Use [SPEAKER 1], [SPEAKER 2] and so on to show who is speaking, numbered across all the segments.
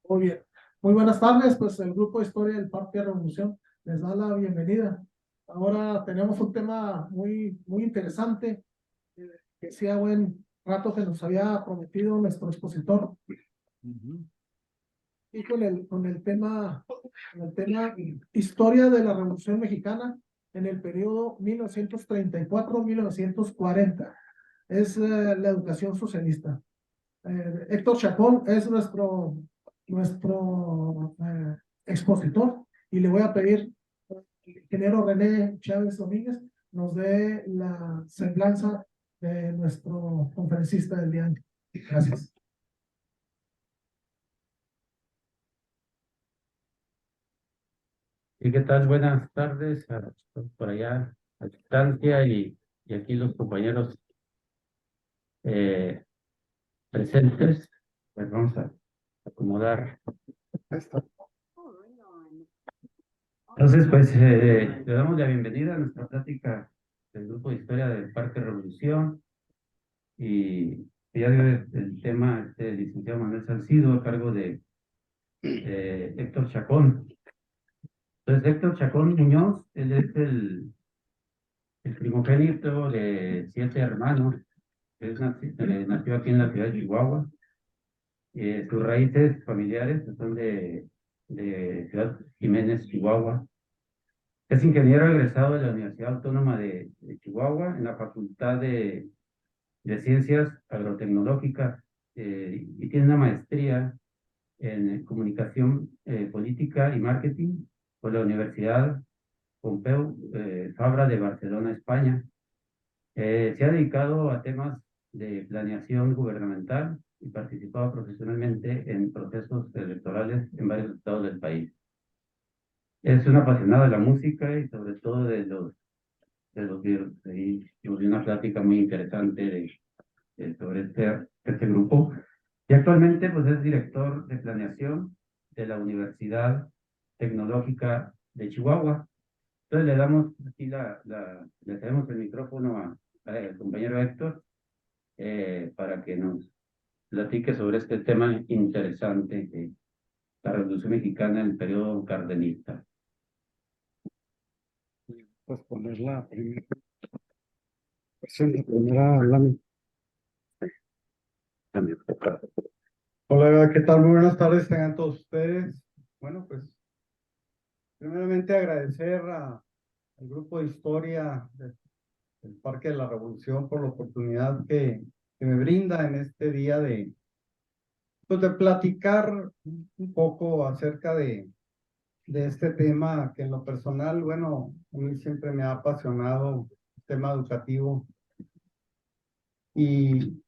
[SPEAKER 1] Muy bien. Muy buenas tardes, pues el Grupo de Historia del Parque Revolución les da la bienvenida. Ahora tenemos un tema muy interesante, que hacía buen rato que nos había prometido nuestro expositor, y con el tema Historia de la Revolución Mexicana en el periodo 1934-1940. Es la educación socialista. Héctor Chacón es nuestro expositor, y le voy a pedir al ingeniero René Chávez Domínguez nos dé la semblanza de nuestro conferencista del día de hoy. Gracias.
[SPEAKER 2] ¿Y qué tal? Buenas tardes a todos por allá a distancia y aquí los compañeros eh, presentes. Pues vamos a acomodar. Entonces, pues le damos la bienvenida a nuestra plática del Grupo de Historia del Parque Revolución, y ya dio el tema el licenciado Manuel Salcido a cargo de Héctor Chacón. Entonces, Héctor Chacón Muñoz, él es el primogénito de 7 hermanos. Nació aquí en la ciudad de Chihuahua. Sus raíces familiares son de Ciudad Jiménez, Chihuahua. Es ingeniero egresado de la Universidad Autónoma de Chihuahua en la Facultad de Ciencias Agrotecnológicas, y tiene una maestría en comunicación política y marketing por la Universidad Pompeu Fabra de Barcelona, España. Se ha dedicado a temas de planeación gubernamental y participado profesionalmente en procesos electorales en varios estados del país. Es un apasionado de la música y sobre todo de los libros. Ahí tuvimos una plática muy interesante sobre este grupo. Y actualmente pues es director de planeación de la Universidad Tecnológica de Chihuahua. Entonces le damos aquí le cedemos el micrófono al compañero Héctor, para que nos platique sobre este tema interesante de la Revolución Mexicana en el periodo cardenista.
[SPEAKER 3] Pues poner la primera versión, la primera lámina.
[SPEAKER 2] También.
[SPEAKER 3] Hola, ¿qué tal? Muy buenas tardes tengan todos ustedes. Bueno, pues primeramente agradecer al grupo de historia del Parque de la Revolución por la oportunidad que me brinda en este día pues de platicar un poco acerca de este tema que en lo personal, bueno, a mí siempre me ha apasionado el tema educativo. Y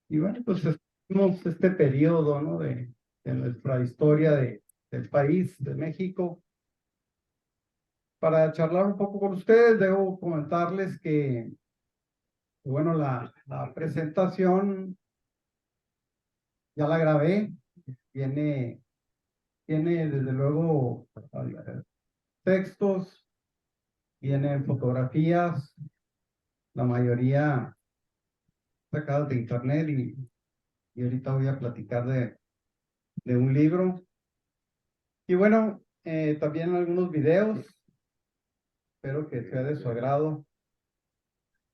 [SPEAKER 3] bueno, pues tenemos este periodo, ¿no? de nuestra historia del país, de México. Para charlar un poco con ustedes, debo comentarles que, bueno, la presentación ya la grabé. Tiene desde luego textos, tiene fotografías, la mayoría sacadas de internet, y ahorita voy a platicar de un libro. Y bueno, también algunos videos. Espero que sea de su agrado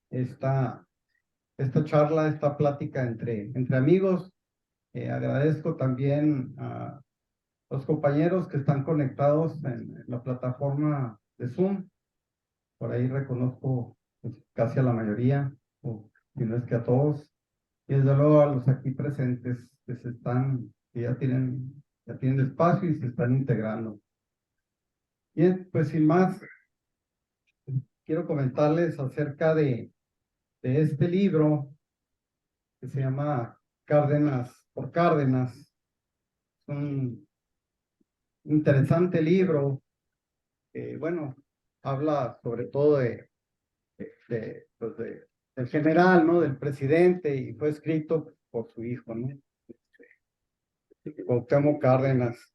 [SPEAKER 3] esta charla, esta plática entre amigos. Agradezco también a los compañeros que están conectados en la plataforma de Zoom. Por ahí reconozco pues, casi a la mayoría, o si no es que a todos. Y desde luego a los aquí presentes que ya tienen espacio y se están integrando. Bien, pues sin más, quiero comentarles acerca de este libro que se llama Cárdenas por Cárdenas. Es un interesante libro que, bueno, habla sobre todo pues del general, ¿no? Del presidente, y fue escrito por su hijo, ¿no? Cuauhtémoc Cárdenas.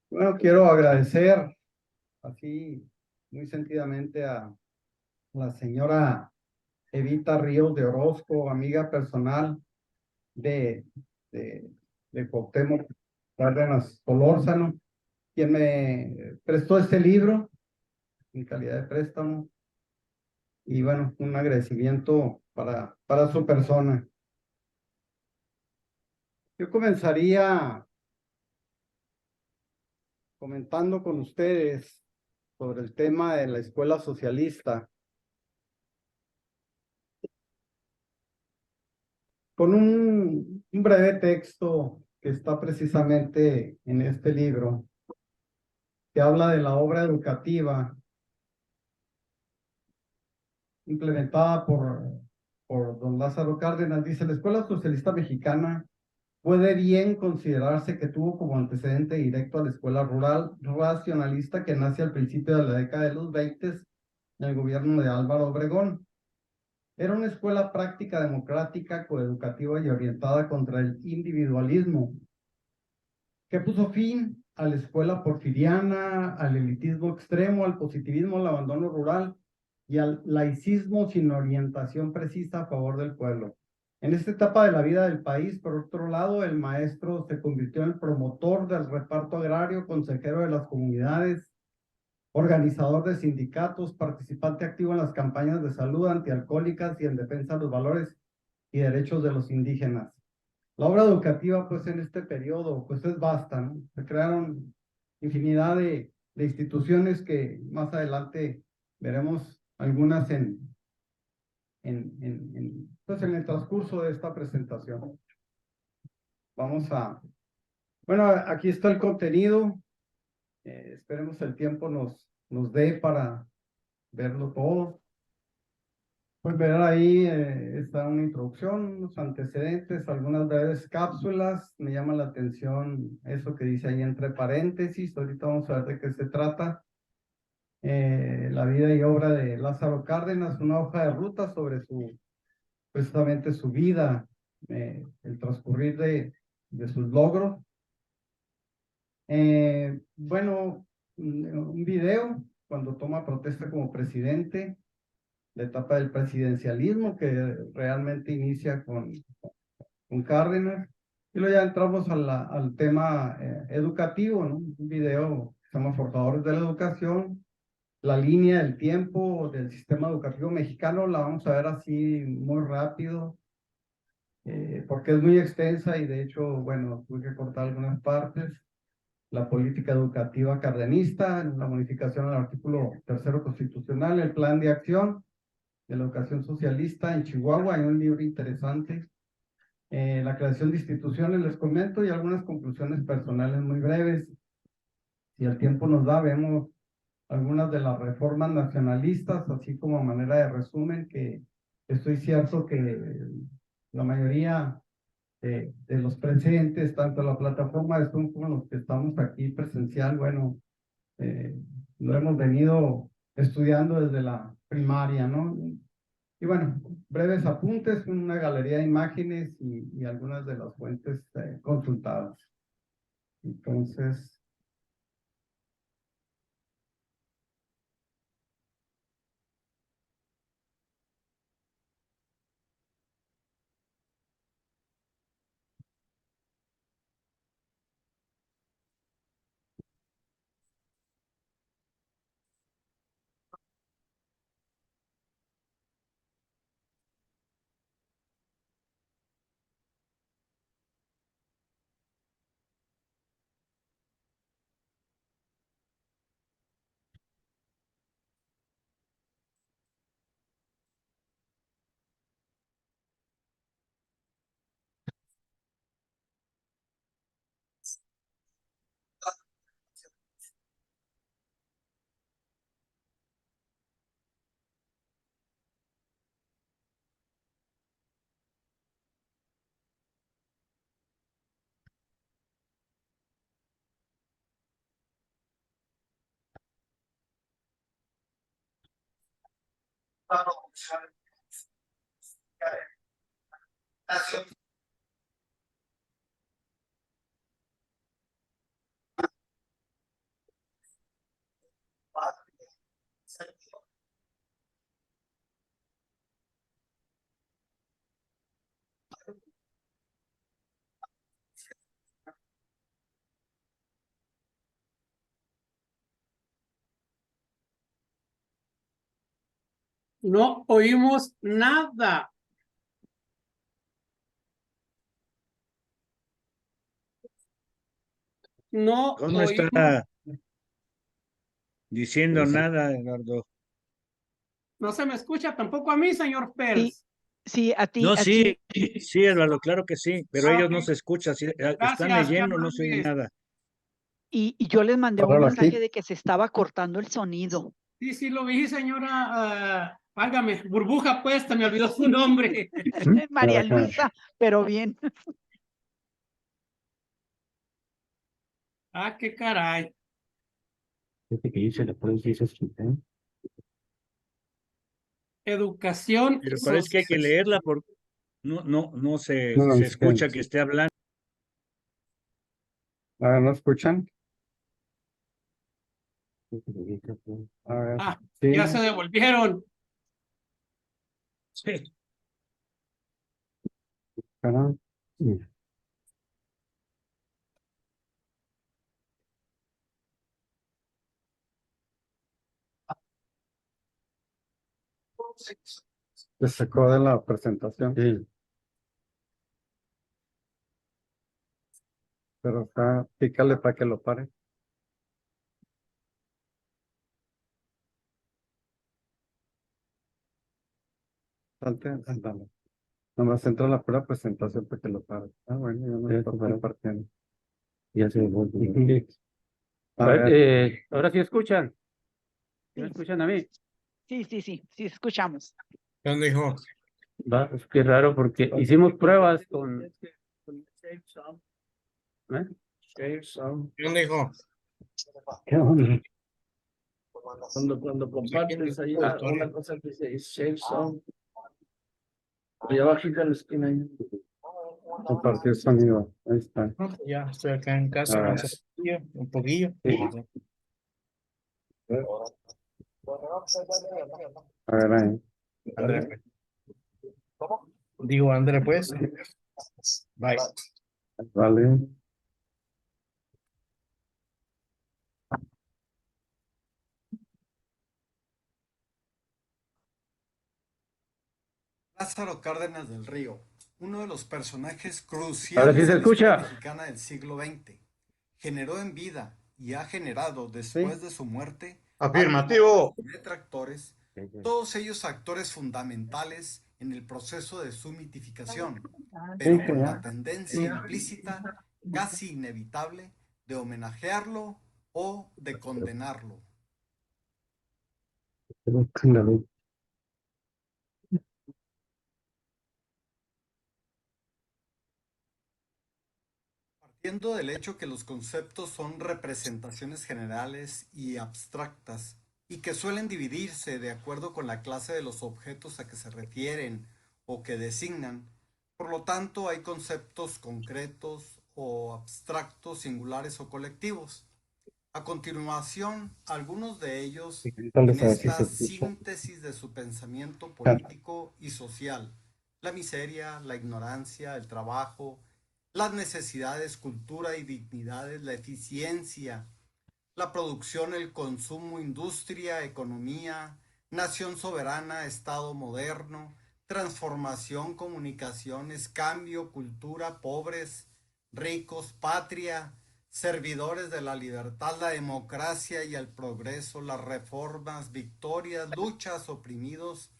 [SPEAKER 3] Bueno, quiero agradecer así muy sentidamente a la señora Evita Ríos de Orozco, amiga personal de de Cuauhtémoc Cárdenas Solórzano, quien me prestó este libro en calidad de préstamo. Y bueno, un agradecimiento para su persona. Yo comenzaría comentando con ustedes sobre el tema de la escuela socialista, con un breve texto que está precisamente en este libro, que habla de la obra educativa implementada por don Lázaro Cárdenas. Dice: la escuela socialista mexicana puede bien considerarse que tuvo como antecedente directo a la escuela rural racionalista que nace al principio de la década de los 20 en el gobierno de Álvaro Obregón. Era una escuela práctica, democrática, coeducativa y orientada contra el individualismo, que puso fin a la escuela porfiriana, al elitismo extremo, al positivismo, al abandono rural y al laicismo sin orientación precisa a favor del pueblo. En esta etapa de la vida del país, por otro lado, el maestro se convirtió en el promotor del reparto agrario, consejero de las comunidades, organizador de sindicatos, participante activo en las campañas de salud antialcohólicas y en defensa de los valores y derechos de los indígenas. La obra educativa, pues, en este periodo, pues, es vasta, ¿no? Se crearon infinidad de instituciones que más adelante veremos algunas pues, en el transcurso de esta presentación. Bueno, aquí está el contenido. Esperemos el tiempo nos dé para verlo todo. Pues ver ahí está una introducción, unos antecedentes, algunas breves cápsulas. Me llama la atención eso que dice ahí entre paréntesis. Ahorita vamos a ver de qué se trata. La vida y obra de Lázaro Cárdenas, una hoja de ruta sobre precisamente su vida, el transcurrir de sus logros. Bueno, un video cuando toma protesta como presidente, la etapa del presidencialismo que realmente inicia con Cárdenas. Y luego ya entramos al tema educativo, ¿no? Un video que se llama Forjadores de la Educación, la línea del tiempo del sistema educativo mexicano. La vamos a ver así muy rápido, porque es muy extensa y de hecho, bueno, tuve que cortar algunas partes. La política educativa cardenista, la modificación al artículo 3º constitucional, el plan de acción de la educación socialista en Chihuahua. Hay un libro interesante, la creación de instituciones, les comento, y algunas conclusiones personales muy breves. Si el tiempo nos da, vemos algunas de las reformas nacionalistas, así como a manera de resumen, que estoy cierto que la mayoría de los presentes, tanto la plataforma de Zoom como los que estamos aquí presencial, bueno, lo hemos venido estudiando desde la primaria, ¿no? Y bueno, breves apuntes, una galería de imágenes y algunas de las fuentes consultadas. Entonces,
[SPEAKER 4] No oímos nada. No
[SPEAKER 5] No
[SPEAKER 4] oímos.
[SPEAKER 5] está diciendo nada, Eduardo.
[SPEAKER 4] No se me escucha tampoco a mí, señor Pérez.
[SPEAKER 6] Sí, a ti,
[SPEAKER 5] No,
[SPEAKER 6] a ti.
[SPEAKER 5] sí, Eduardo, claro que sí, pero
[SPEAKER 4] Ah,
[SPEAKER 5] ellos
[SPEAKER 4] ok.
[SPEAKER 5] no se escuchan, están
[SPEAKER 4] Gracias, qué
[SPEAKER 5] leyendo, no se oye
[SPEAKER 4] amables.
[SPEAKER 5] nada.
[SPEAKER 6] Y yo les mandé un
[SPEAKER 3] Páralo
[SPEAKER 6] mensaje
[SPEAKER 3] aquí.
[SPEAKER 6] de que se estaba cortando el sonido.
[SPEAKER 4] Sí, sí, lo vi, señora. Válgame, Burbuja, pues, se me olvidó su nombre.
[SPEAKER 6] María
[SPEAKER 3] Ajá.
[SPEAKER 6] Luisa, pero bien.
[SPEAKER 4] Ah, qué caray.
[SPEAKER 2] Fíjate que yo se la puedo decir,
[SPEAKER 4] Educación
[SPEAKER 5] Pero parece que hay que leerla porque no
[SPEAKER 3] No,
[SPEAKER 5] se
[SPEAKER 3] es que,
[SPEAKER 5] escucha que esté hablando.
[SPEAKER 3] ¿no escuchan? A ver,
[SPEAKER 4] Ah,
[SPEAKER 3] sí.
[SPEAKER 4] ya se devolvieron.
[SPEAKER 5] Sí.
[SPEAKER 3] Ajá. Se sacó de la presentación.
[SPEAKER 2] Sí.
[SPEAKER 3] Pero está, pícale para que lo pare. Salte, ándale. Nomás entra la pura presentación para que lo pare. Ah, bueno, ya no
[SPEAKER 2] Ya
[SPEAKER 3] está
[SPEAKER 2] se paró.
[SPEAKER 3] compartiendo.
[SPEAKER 2] Ya se volvió.
[SPEAKER 3] Sí. A
[SPEAKER 2] A
[SPEAKER 3] ver,
[SPEAKER 2] ver, ahora sí escuchan. ¿Sí me
[SPEAKER 6] Sí,
[SPEAKER 2] escuchan a mí?
[SPEAKER 6] sí, escuchamos.
[SPEAKER 5] ¿Dónde dijo?
[SPEAKER 2] Va, es que raro porque hicimos pruebas con... ¿eh?
[SPEAKER 5] ¿Dónde dijo?
[SPEAKER 2] ¿Qué onda?
[SPEAKER 7] Cuando compartes ahí una cosa que dice Shave Song, y abajito en la esquina ahí.
[SPEAKER 3] compartir sonido. Ahí está.
[SPEAKER 5] Ya, estoy acá en casa,
[SPEAKER 3] A ver.
[SPEAKER 5] un poquillo.
[SPEAKER 2] Sí.
[SPEAKER 3] A ver, ahí.
[SPEAKER 5] André, pues. Digo, André, pues. Bye.
[SPEAKER 3] Vale.
[SPEAKER 8] Lázaro Cárdenas del Río, uno de los personajes
[SPEAKER 2] Ahora
[SPEAKER 8] cruciales
[SPEAKER 2] sí se
[SPEAKER 8] de la historia
[SPEAKER 2] escucha.
[SPEAKER 8] mexicana del siglo XX, generó en vida y ha generado después de su muerte
[SPEAKER 5] Afirmativo.
[SPEAKER 8] detractores, todos ellos actores fundamentales en el proceso de su mitificación, pero con la tendencia implícita, casi inevitable, de homenajearlo o de condenarlo. Partiendo del hecho que los conceptos son representaciones generales y abstractas y que suelen dividirse de acuerdo con la clase de los objetos a que se refieren o que designan, por lo tanto hay conceptos concretos o abstractos, singulares o colectivos. A continuación, algunos de ellos en esta síntesis de su pensamiento político y social, la miseria, la ignorancia, el trabajo, las necesidades, cultura y dignidades, la eficiencia, la producción, el consumo, industria, economía, nación soberana, Estado moderno, transformación, comunicaciones, cambio, cultura, pobres, ricos, patria, servidores de la libertad, la democracia y el progreso, las reformas, victorias, luchas, oprimidos,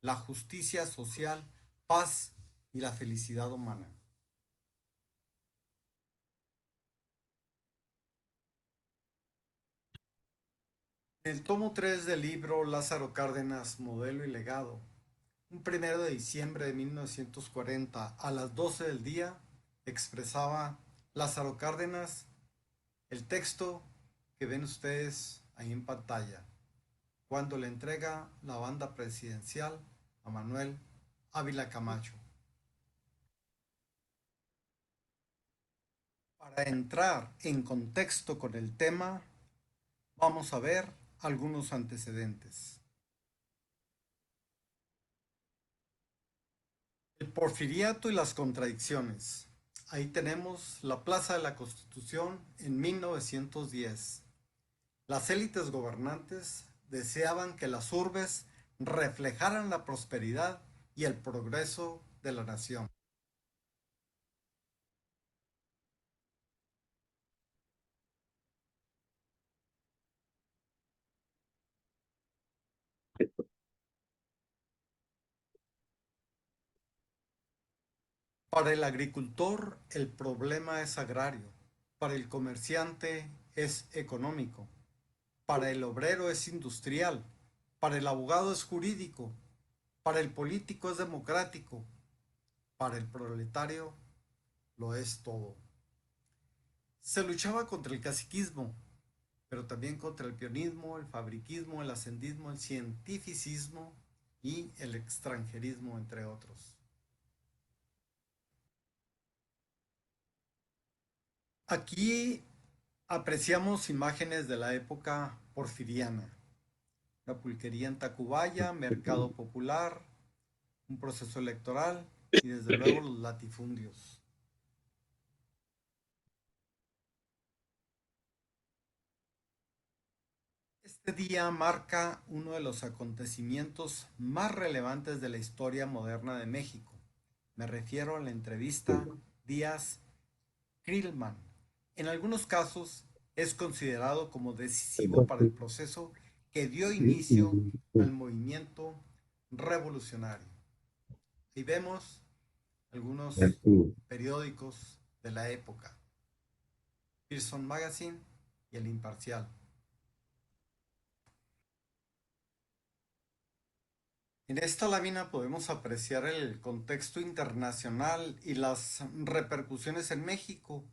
[SPEAKER 8] la justicia social, paz y la felicidad humana. En el tomo 3 del libro Lázaro Cárdenas, Modelo y Legado, un 1 de diciembre de 1940 a las 12 del día, expresaba Lázaro Cárdenas el texto que ven ustedes ahí en pantalla, cuando le entrega la banda presidencial a Manuel Ávila Camacho. Para entrar en contexto con el tema, vamos a ver algunos antecedentes. El porfiriato y las contradicciones. Ahí tenemos la Plaza de la Constitución en 1910. Las élites gobernantes deseaban que las urbes reflejaran la prosperidad y el progreso de la nación. Para el agricultor el problema es agrario, para el comerciante es económico, para el obrero es industrial, para el abogado es jurídico, para el político es democrático, para el proletario lo es todo. Se luchaba contra el caciquismo, pero también contra el peonismo, el fabriquismo, el hacendismo, el cientificismo y el extranjerismo, entre otros. Aquí apreciamos imágenes de la época porfiriana. La pulquería en Tacubaya, mercado popular, un proceso electoral y desde luego los latifundios. Este día marca uno de los acontecimientos más relevantes de la historia moderna de México. Me refiero a la entrevista Díaz-Creelman. En algunos casos es considerado como decisivo para el proceso que dio inicio al movimiento revolucionario. Ahí vemos algunos periódicos de la época: Pearson Magazine y El Imparcial. En esta lámina podemos apreciar el contexto internacional y las repercusiones en México,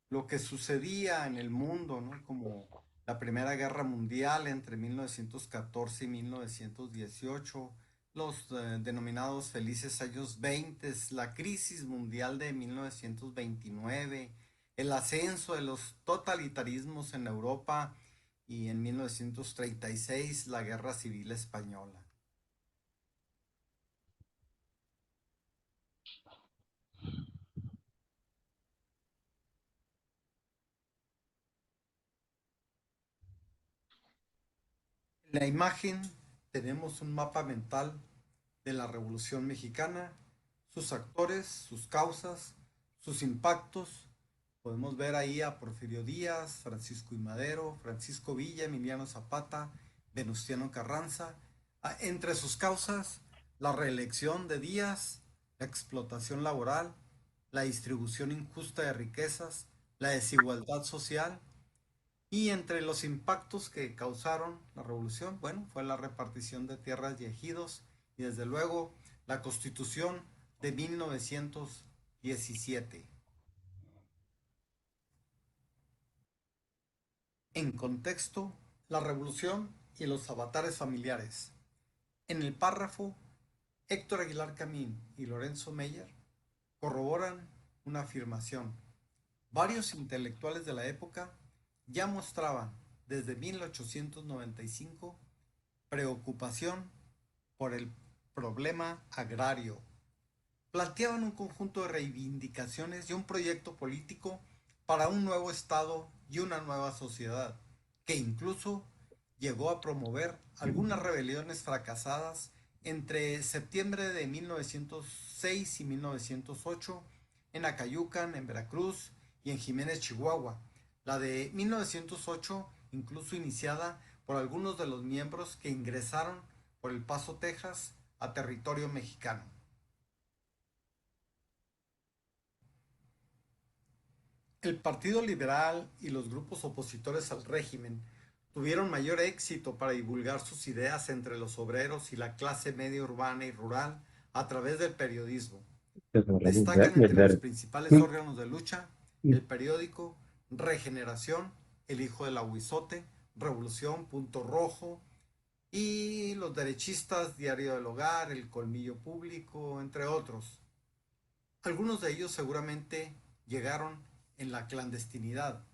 [SPEAKER 8] lo que sucedía en el mundo, ¿no? Como la Primera Guerra Mundial entre 1914 y 1918, los denominados felices años 20, la crisis mundial de 1929, el ascenso de los totalitarismos en Europa y en 1936 la Guerra Civil Española. En la imagen tenemos un mapa mental de la Revolución Mexicana, sus actores, sus causas, sus impactos. Podemos ver ahí a Porfirio Díaz, Francisco I. Madero, Francisco Villa, Emiliano Zapata, Venustiano Carranza. Entre sus causas, la reelección de Díaz, la explotación laboral, la distribución injusta de riquezas, la desigualdad social. Y entre los impactos que causaron la revolución, bueno, fue la repartición de tierras y ejidos y desde luego la Constitución de 1917. En contexto, la revolución y los avatares familiares. En el párrafo, Héctor Aguilar Camín y Lorenzo Meyer corroboran una afirmación. Varios intelectuales de la época ya mostraban desde 1895 preocupación por el problema agrario. Planteaban un conjunto de reivindicaciones y un proyecto político para un nuevo Estado y una nueva sociedad, que incluso llegó a promover algunas rebeliones fracasadas entre septiembre de 1906 y 1908 en Acayucan, en Veracruz y en Jiménez, Chihuahua. La de 1908 incluso iniciada por algunos de los miembros que ingresaron por El Paso, Texas, a territorio mexicano. El Partido Liberal y los grupos opositores al régimen tuvieron mayor éxito para divulgar sus ideas entre los obreros y la clase media urbana y rural a través del periodismo. Destacan entre los principales órganos de lucha el periódico Regeneración, El Hijo del Ahuizote, Revolución, Punto Rojo, y los derechistas Diario del Hogar, El Colmillo Público, entre otros. Algunos de ellos seguramente llegaron en la clandestinidad.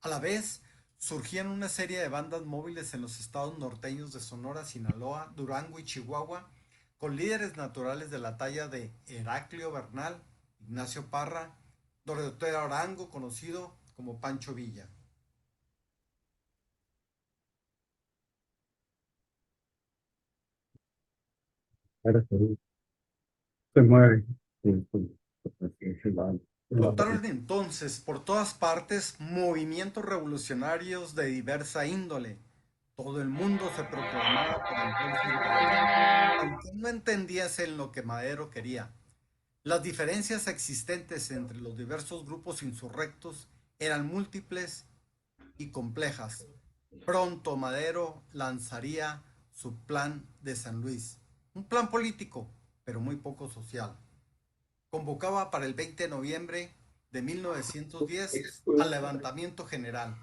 [SPEAKER 8] A la vez, surgían una serie de bandas móviles en los estados norteños de Sonora, Sinaloa, Durango y Chihuahua, con líderes naturales de la talla de Heraclio Bernal, Ignacio Parra, Doroteo Arango, conocido como Pancho Villa.
[SPEAKER 3] Se mueve.
[SPEAKER 8] Brotaron entonces por todas partes movimientos revolucionarios de diversa índole. Todo el mundo se proclamaba por entonces liberal, aunque no entendíase en lo que Madero quería. Las diferencias existentes entre los diversos grupos insurrectos eran múltiples y complejas. Pronto Madero lanzaría su plan de San Luis, un plan político, pero muy poco social. Convocaba para el 20 de noviembre de 1910 al levantamiento general.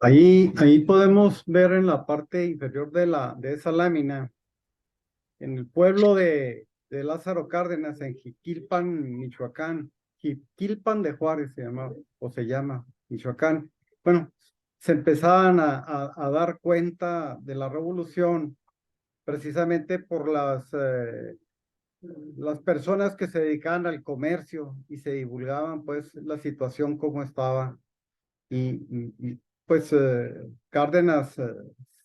[SPEAKER 3] Ahí podemos ver en la parte inferior de esa lámina, en el pueblo de Lázaro Cárdenas, en Jiquilpan, Michoacán, Jiquilpan de Juárez se llama, o se llama, Michoacán. Bueno, se empezaban a dar cuenta de la revolución precisamente por las personas que se dedicaban al comercio y se divulgaban pues la situación como estaba. Pues Cárdenas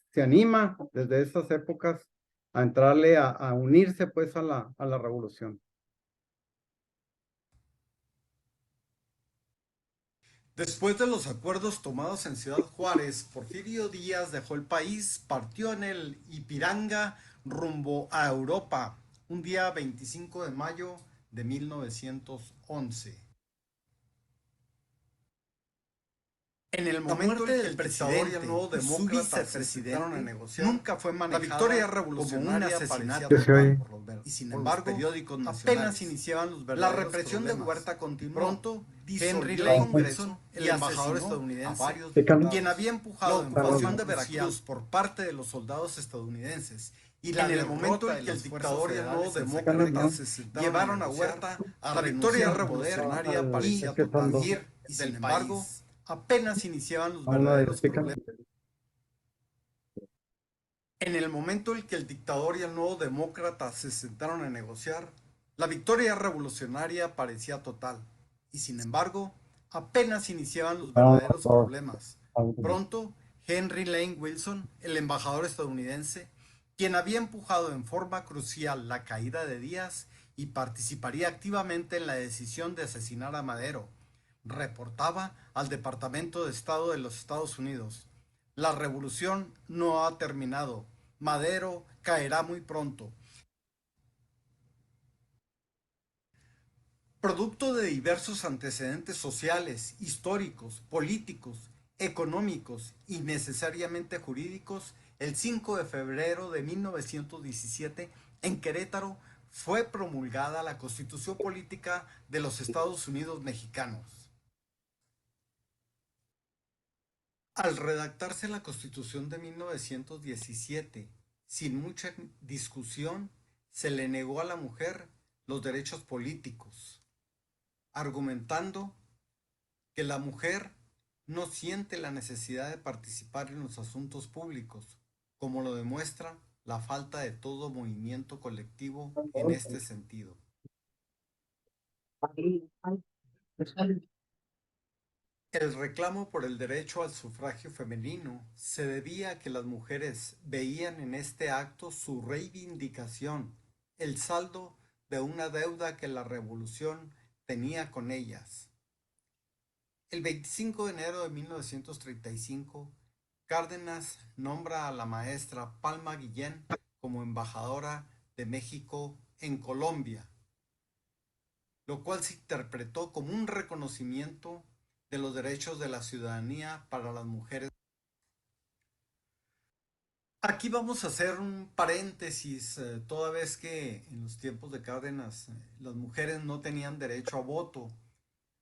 [SPEAKER 3] se anima desde esas épocas a entrarle a unirse pues a la revolución.
[SPEAKER 8] Después de los acuerdos tomados en Ciudad Juárez, Porfirio Díaz dejó el país, partió en el Ipiranga rumbo a Europa, un día 25 de mayo de 1911. En el momento en que el presidente y nuevo demócrata se sentaron a negociar, nunca fue manejada la victoria revolucionaria como un asesinato por los verdes. Y sin embargo, periódicos apenas iniciaban los verdaderos la represión problemas. De Huerta continuó. Pronto, Henry Lane Wilson, el embajador estadounidense, quien había empujado la ocupación de Veracruz por parte de los soldados estadounidenses, y en el momento en que el dictador y el nuevo demócrata llevaron a Huerta a la victoria revolucionaria parecía total. Y sin embargo, apenas iniciaban los verdaderos problemas. En el momento en que el dictador y el nuevo demócrata se sentaron a negociar, la victoria revolucionaria parecía total. Y sin embargo, apenas iniciaban los verdaderos problemas. Pronto, Henry Lane Wilson, el embajador estadounidense, quien había empujado en forma crucial la caída de Díaz y participaría activamente en la decisión de asesinar a Madero, reportaba al Departamento de Estado de los Estados Unidos: la revolución no ha terminado. Madero caerá muy pronto. Producto de diversos antecedentes sociales, históricos, políticos, económicos y necesariamente jurídicos, el 5 de febrero de 1917, en Querétaro, fue promulgada la Constitución Política de los Estados Unidos Mexicanos. Al redactarse la Constitución de 1917, sin mucha discusión, se le negó a la mujer los derechos políticos, argumentando que la mujer no siente la necesidad de participar en los asuntos públicos, como lo demuestra la falta de todo movimiento colectivo en este sentido. El reclamo por el derecho al sufragio femenino se debía a que las mujeres veían en este acto su reivindicación, el saldo de una deuda que la revolución tenía con ellas. El 25 de enero de 1935, Cárdenas nombra a la maestra Palma Guillén como embajadora de México en Colombia, lo cual se interpretó como un reconocimiento de los derechos de la ciudadanía para las mujeres. Aquí vamos a hacer un paréntesis, toda vez que en los tiempos de Cárdenas las mujeres no tenían derecho a voto,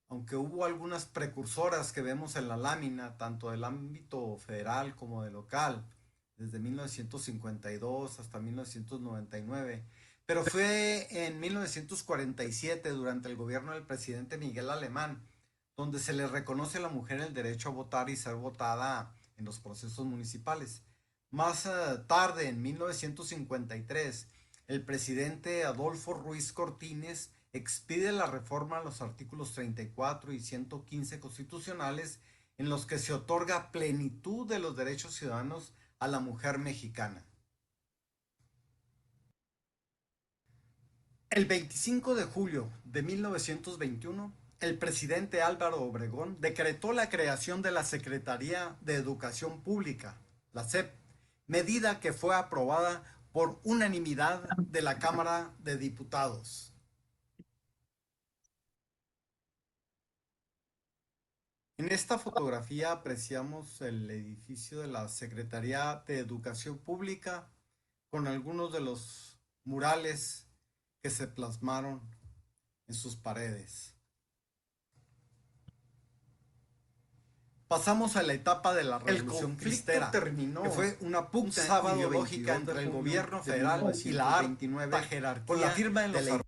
[SPEAKER 8] aunque hubo algunas precursoras que vemos en la lámina, tanto del ámbito federal como del local, desde 1952 hasta 1999, pero fue en 1947, durante el gobierno del presidente Miguel Alemán, donde se le reconoce a la mujer el derecho a votar y ser votada en los procesos municipales. Más tarde, en 1953, el presidente Adolfo Ruiz Cortines expide la reforma a los artículos 34 y 115 constitucionales, en los que se otorga plenitud de los derechos ciudadanos a la mujer mexicana. El 25 de julio de 1921, el presidente Álvaro Obregón decretó la creación de la Secretaría de Educación Pública, la SEP, medida que fue aprobada por unanimidad de la Cámara de Diputados. En esta fotografía apreciamos el edificio de la Secretaría de Educación Pública con algunos de los murales que se plasmaron en sus paredes. Pasamos a la etapa de la Revolución Cristera, terminó, que fue una pugna ideológica entre el gobierno federal y la alta jerarquía con la firma de los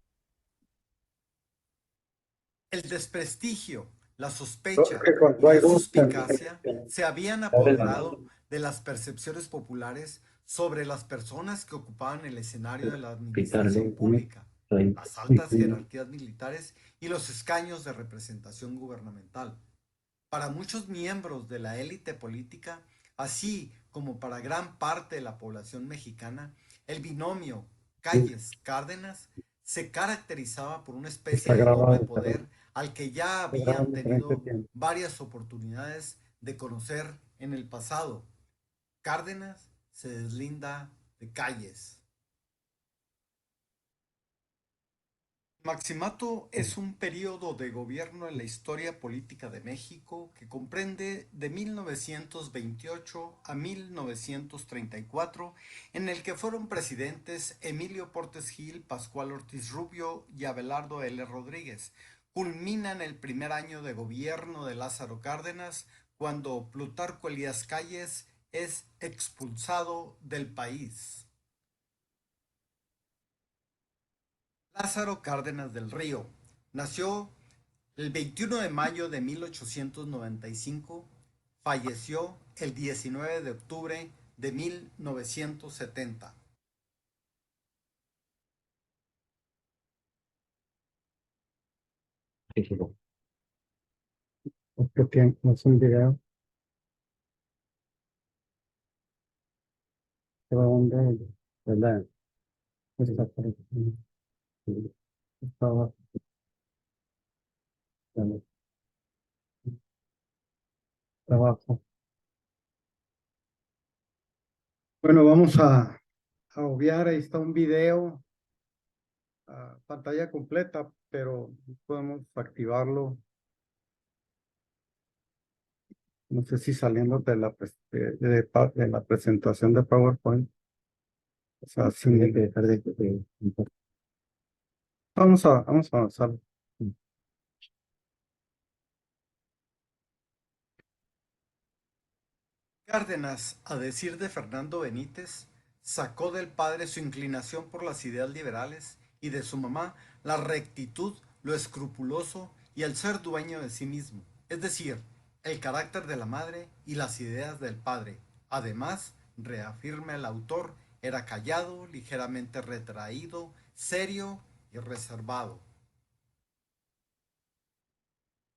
[SPEAKER 8] el desprestigio, la sospecha y la suspicacia se habían apoderado de las percepciones populares sobre las personas que ocupaban el escenario de la administración pública, las altas jerarquías militares y los escaños de representación gubernamental. Para muchos miembros de la élite política, así como para gran parte de la población mexicana, el binomio Calles-Cárdenas se caracterizaba por una especie de doble poder al que ya habían tenido varias oportunidades de conocer en el pasado. Cárdenas se deslinda de Calles. El Maximato es un periodo de gobierno en la historia política de México que comprende de 1928 a 1934, en el que fueron presidentes Emilio Portes Gil, Pascual Ortiz Rubio y Abelardo L. Rodríguez. Culmina en el primer año de gobierno de Lázaro Cárdenas, cuando Plutarco Elías Calles es expulsado del país. Lázaro Cárdenas del Río nació el 21 de mayo de 1895, falleció el 19 de octubre de 1970.
[SPEAKER 3] Es un video donde, ¿verdad? Estaba, trabajo. Bueno, vamos a obviar, ahí está un video, pantalla completa, pero podemos activarlo. No sé si saliendo de la, de la presentación de PowerPoint. O sea, sí. Vamos a avanzar.
[SPEAKER 8] Cárdenas, a decir de Fernando Benítez, sacó del padre su inclinación por las ideas liberales y de su mamá la rectitud, lo escrupuloso y el ser dueño de sí mismo, es decir, el carácter de la madre y las ideas del padre. Además, reafirma el autor, era callado, ligeramente retraído, serio y reservado.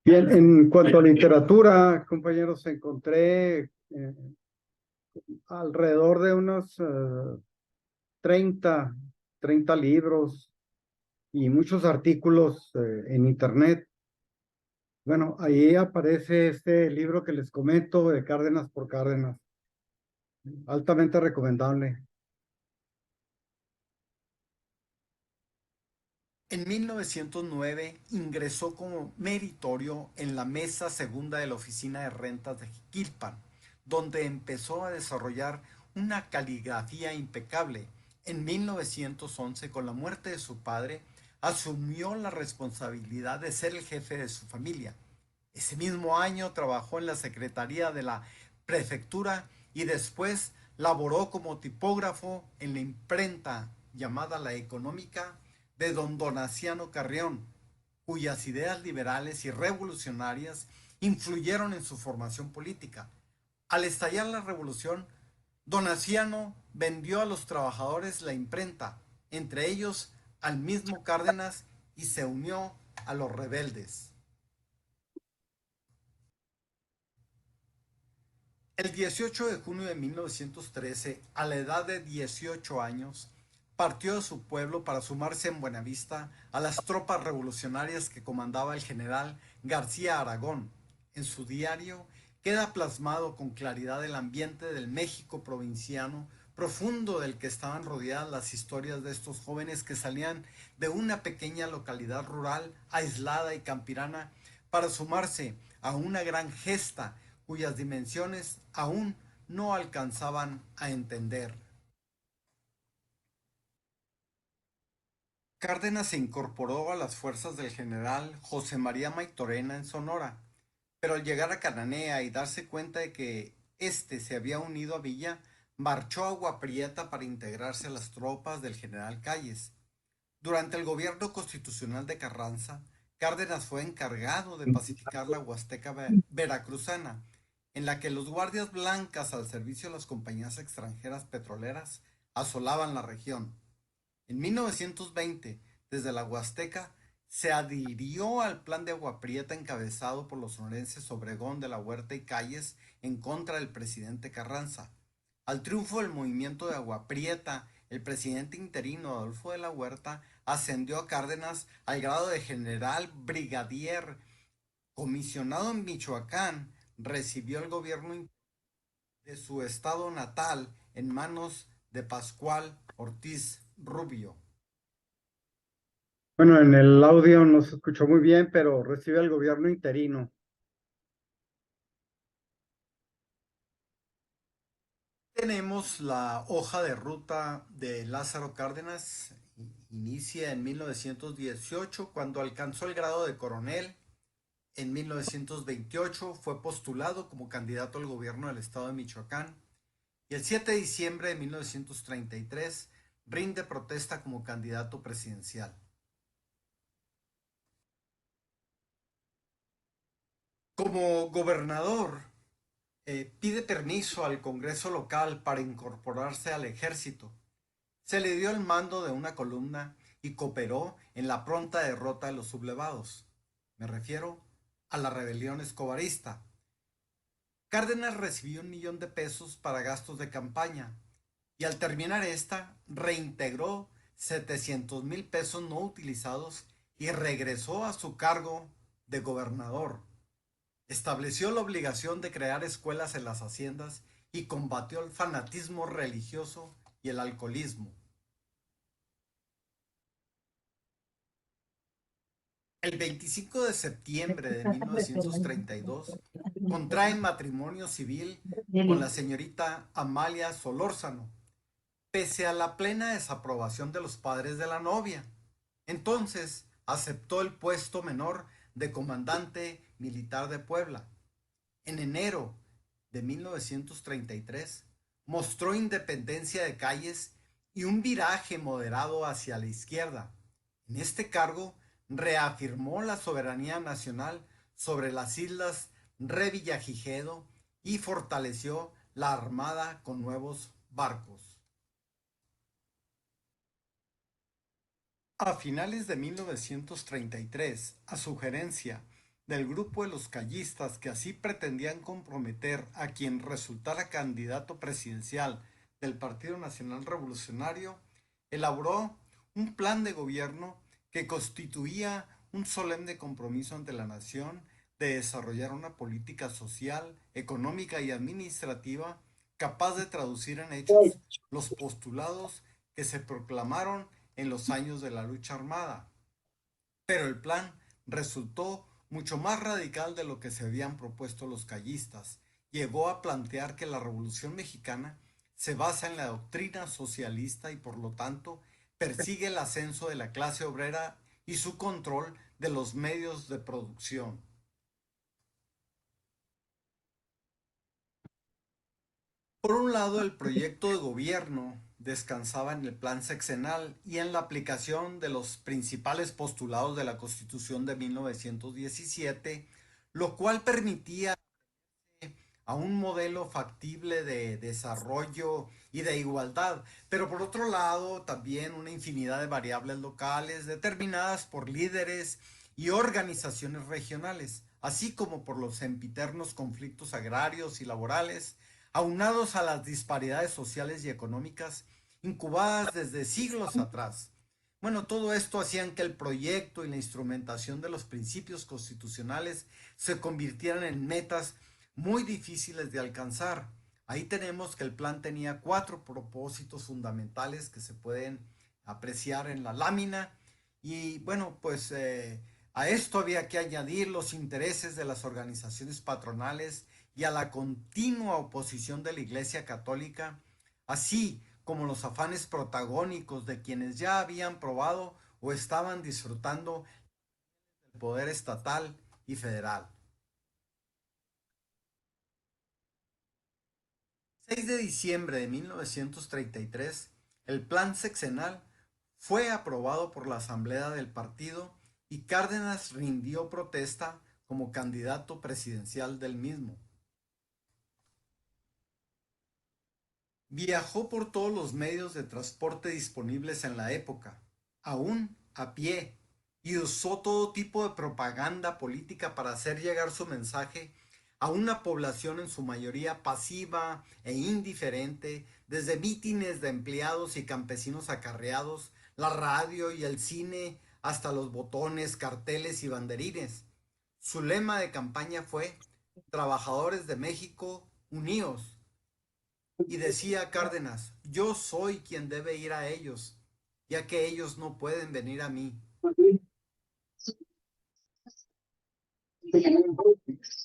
[SPEAKER 3] Bien, en cuanto a literatura, compañeros, encontré alrededor de unos 30 libros y muchos artículos en internet. Bueno, ahí aparece este libro que les comento de Cárdenas por Cárdenas. Altamente recomendable.
[SPEAKER 8] En 1909 ingresó como meritorio en la Mesa Segunda de la Oficina de Rentas de Jiquilpan, donde empezó a desarrollar una caligrafía impecable. En 1911, con la muerte de su padre, asumió la responsabilidad de ser el jefe de su familia. Ese mismo año trabajó en la Secretaría de la Prefectura y después laboró como tipógrafo en la imprenta llamada La Económica de don Donaciano Carrión, cuyas ideas liberales y revolucionarias influyeron en su formación política. Al estallar la revolución, Donaciano vendió a los trabajadores la imprenta, entre ellos al mismo Cárdenas, y se unió a los rebeldes. El 18 de junio de 1913, a la edad de 18 años, partió de su pueblo para sumarse en Buenavista a las tropas revolucionarias que comandaba el general García Aragón. En su diario queda plasmado con claridad el ambiente del México provinciano profundo del que estaban rodeadas las historias de estos jóvenes que salían de una pequeña localidad rural, aislada y campirana, para sumarse a una gran gesta cuyas dimensiones aún no alcanzaban a entender. Cárdenas se incorporó a las fuerzas del general José María Maytorena en Sonora, pero al llegar a Cananea y darse cuenta de que éste se había unido a Villa, marchó a Agua Prieta para integrarse a las tropas del general Calles. Durante el gobierno constitucional de Carranza, Cárdenas fue encargado de pacificar la Huasteca veracruzana, en la que los guardias blancas al servicio de las compañías extranjeras petroleras asolaban la región. En 1920, desde la Huasteca, se adhirió al plan de Agua Prieta encabezado por los sonorenses Obregón de la Huerta y Calles en contra del presidente Carranza. Al triunfo del movimiento de Agua Prieta, el presidente interino Adolfo de la Huerta ascendió a Cárdenas al grado de general brigadier. Comisionado en Michoacán, recibió el gobierno de su estado natal en manos de Pascual Ortiz Rubio.
[SPEAKER 3] Bueno, en el audio no se escuchó muy bien, pero recibe el gobierno interino.
[SPEAKER 8] Tenemos la hoja de ruta de Lázaro Cárdenas. Inicia en 1918 cuando alcanzó el grado de coronel. En 1928 fue postulado como candidato al gobierno del estado de Michoacán y el 7 de diciembre de 1933 rinde protesta como candidato presidencial. Como gobernador, pide permiso al Congreso local para incorporarse al ejército. Se le dio el mando de una columna y cooperó en la pronta derrota de los sublevados. Me refiero a la rebelión escobarista. Cárdenas recibió 1 millón de pesos para gastos de campaña y al terminar esta reintegró 700,000 pesos no utilizados y regresó a su cargo de gobernador. Estableció la obligación de crear escuelas en las haciendas y combatió el fanatismo religioso y el alcoholismo. El 25 de septiembre de 1932 contrae matrimonio civil con la señorita Amalia Solórzano, pese a la plena desaprobación de los padres de la novia. Entonces aceptó el puesto menor de comandante militar de Puebla. En enero de 1933 mostró independencia de Calles y un viraje moderado hacia la izquierda. En este cargo reafirmó la soberanía nacional sobre las islas Revillagigedo y fortaleció la armada con nuevos barcos. A finales de 1933, a sugerencia del grupo de los callistas que así pretendían comprometer a quien resultara candidato presidencial del Partido Nacional Revolucionario, elaboró un plan de gobierno que constituía un solemne compromiso ante la nación de desarrollar una política social, económica y administrativa capaz de traducir en hechos los postulados que se proclamaron en los años de la lucha armada. Pero el plan resultó mucho más radical de lo que se habían propuesto los callistas. Llegó a plantear que la Revolución Mexicana se basa en la doctrina socialista y por lo tanto persigue el ascenso de la clase obrera y su control de los medios de producción. Por un lado, el proyecto de gobierno descansaba en el plan sexenal y en la aplicación de los principales postulados de la Constitución de 1917, lo cual permitía a un modelo factible de desarrollo y de igualdad, pero por otro lado también una infinidad de variables locales determinadas por líderes y organizaciones regionales, así como por los sempiternos conflictos agrarios y laborales, aunados a las disparidades sociales y económicas, incubadas desde siglos atrás. Bueno, todo esto hacían que el proyecto y la instrumentación de los principios constitucionales se convirtieran en metas muy difíciles de alcanzar. Ahí tenemos que el plan tenía 4 propósitos fundamentales que se pueden apreciar en la lámina y bueno, pues a esto había que añadir los intereses de las organizaciones patronales y a la continua oposición de la Iglesia Católica, así como los afanes protagónicos de quienes ya habían probado o estaban disfrutando del poder estatal y federal. 6 de diciembre de 1933, el plan sexenal fue aprobado por la Asamblea del Partido y Cárdenas rindió protesta como candidato presidencial del mismo. Viajó por todos los medios de transporte disponibles en la época, aún a pie, y usó todo tipo de propaganda política para hacer llegar su mensaje a una población en su mayoría pasiva e indiferente, desde mítines de empleados y campesinos acarreados, la radio y el cine, hasta los botones, carteles y banderines. Su lema de campaña fue Trabajadores de México, unidos. Y decía Cárdenas, yo soy quien debe ir a ellos, ya que ellos no pueden venir a mí.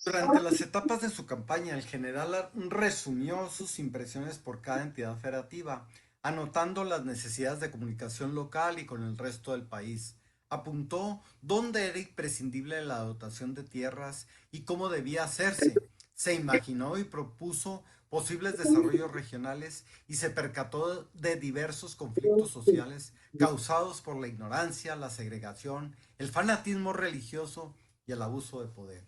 [SPEAKER 8] Durante las etapas de su campaña, el general resumió sus impresiones por cada entidad federativa, anotando las necesidades de comunicación local y con el resto del país. Apuntó dónde era imprescindible la dotación de tierras y cómo debía hacerse. Se imaginó y propuso posibles desarrollos regionales y se percató de diversos conflictos sociales causados por la ignorancia, la segregación, el fanatismo religioso y el abuso de poder.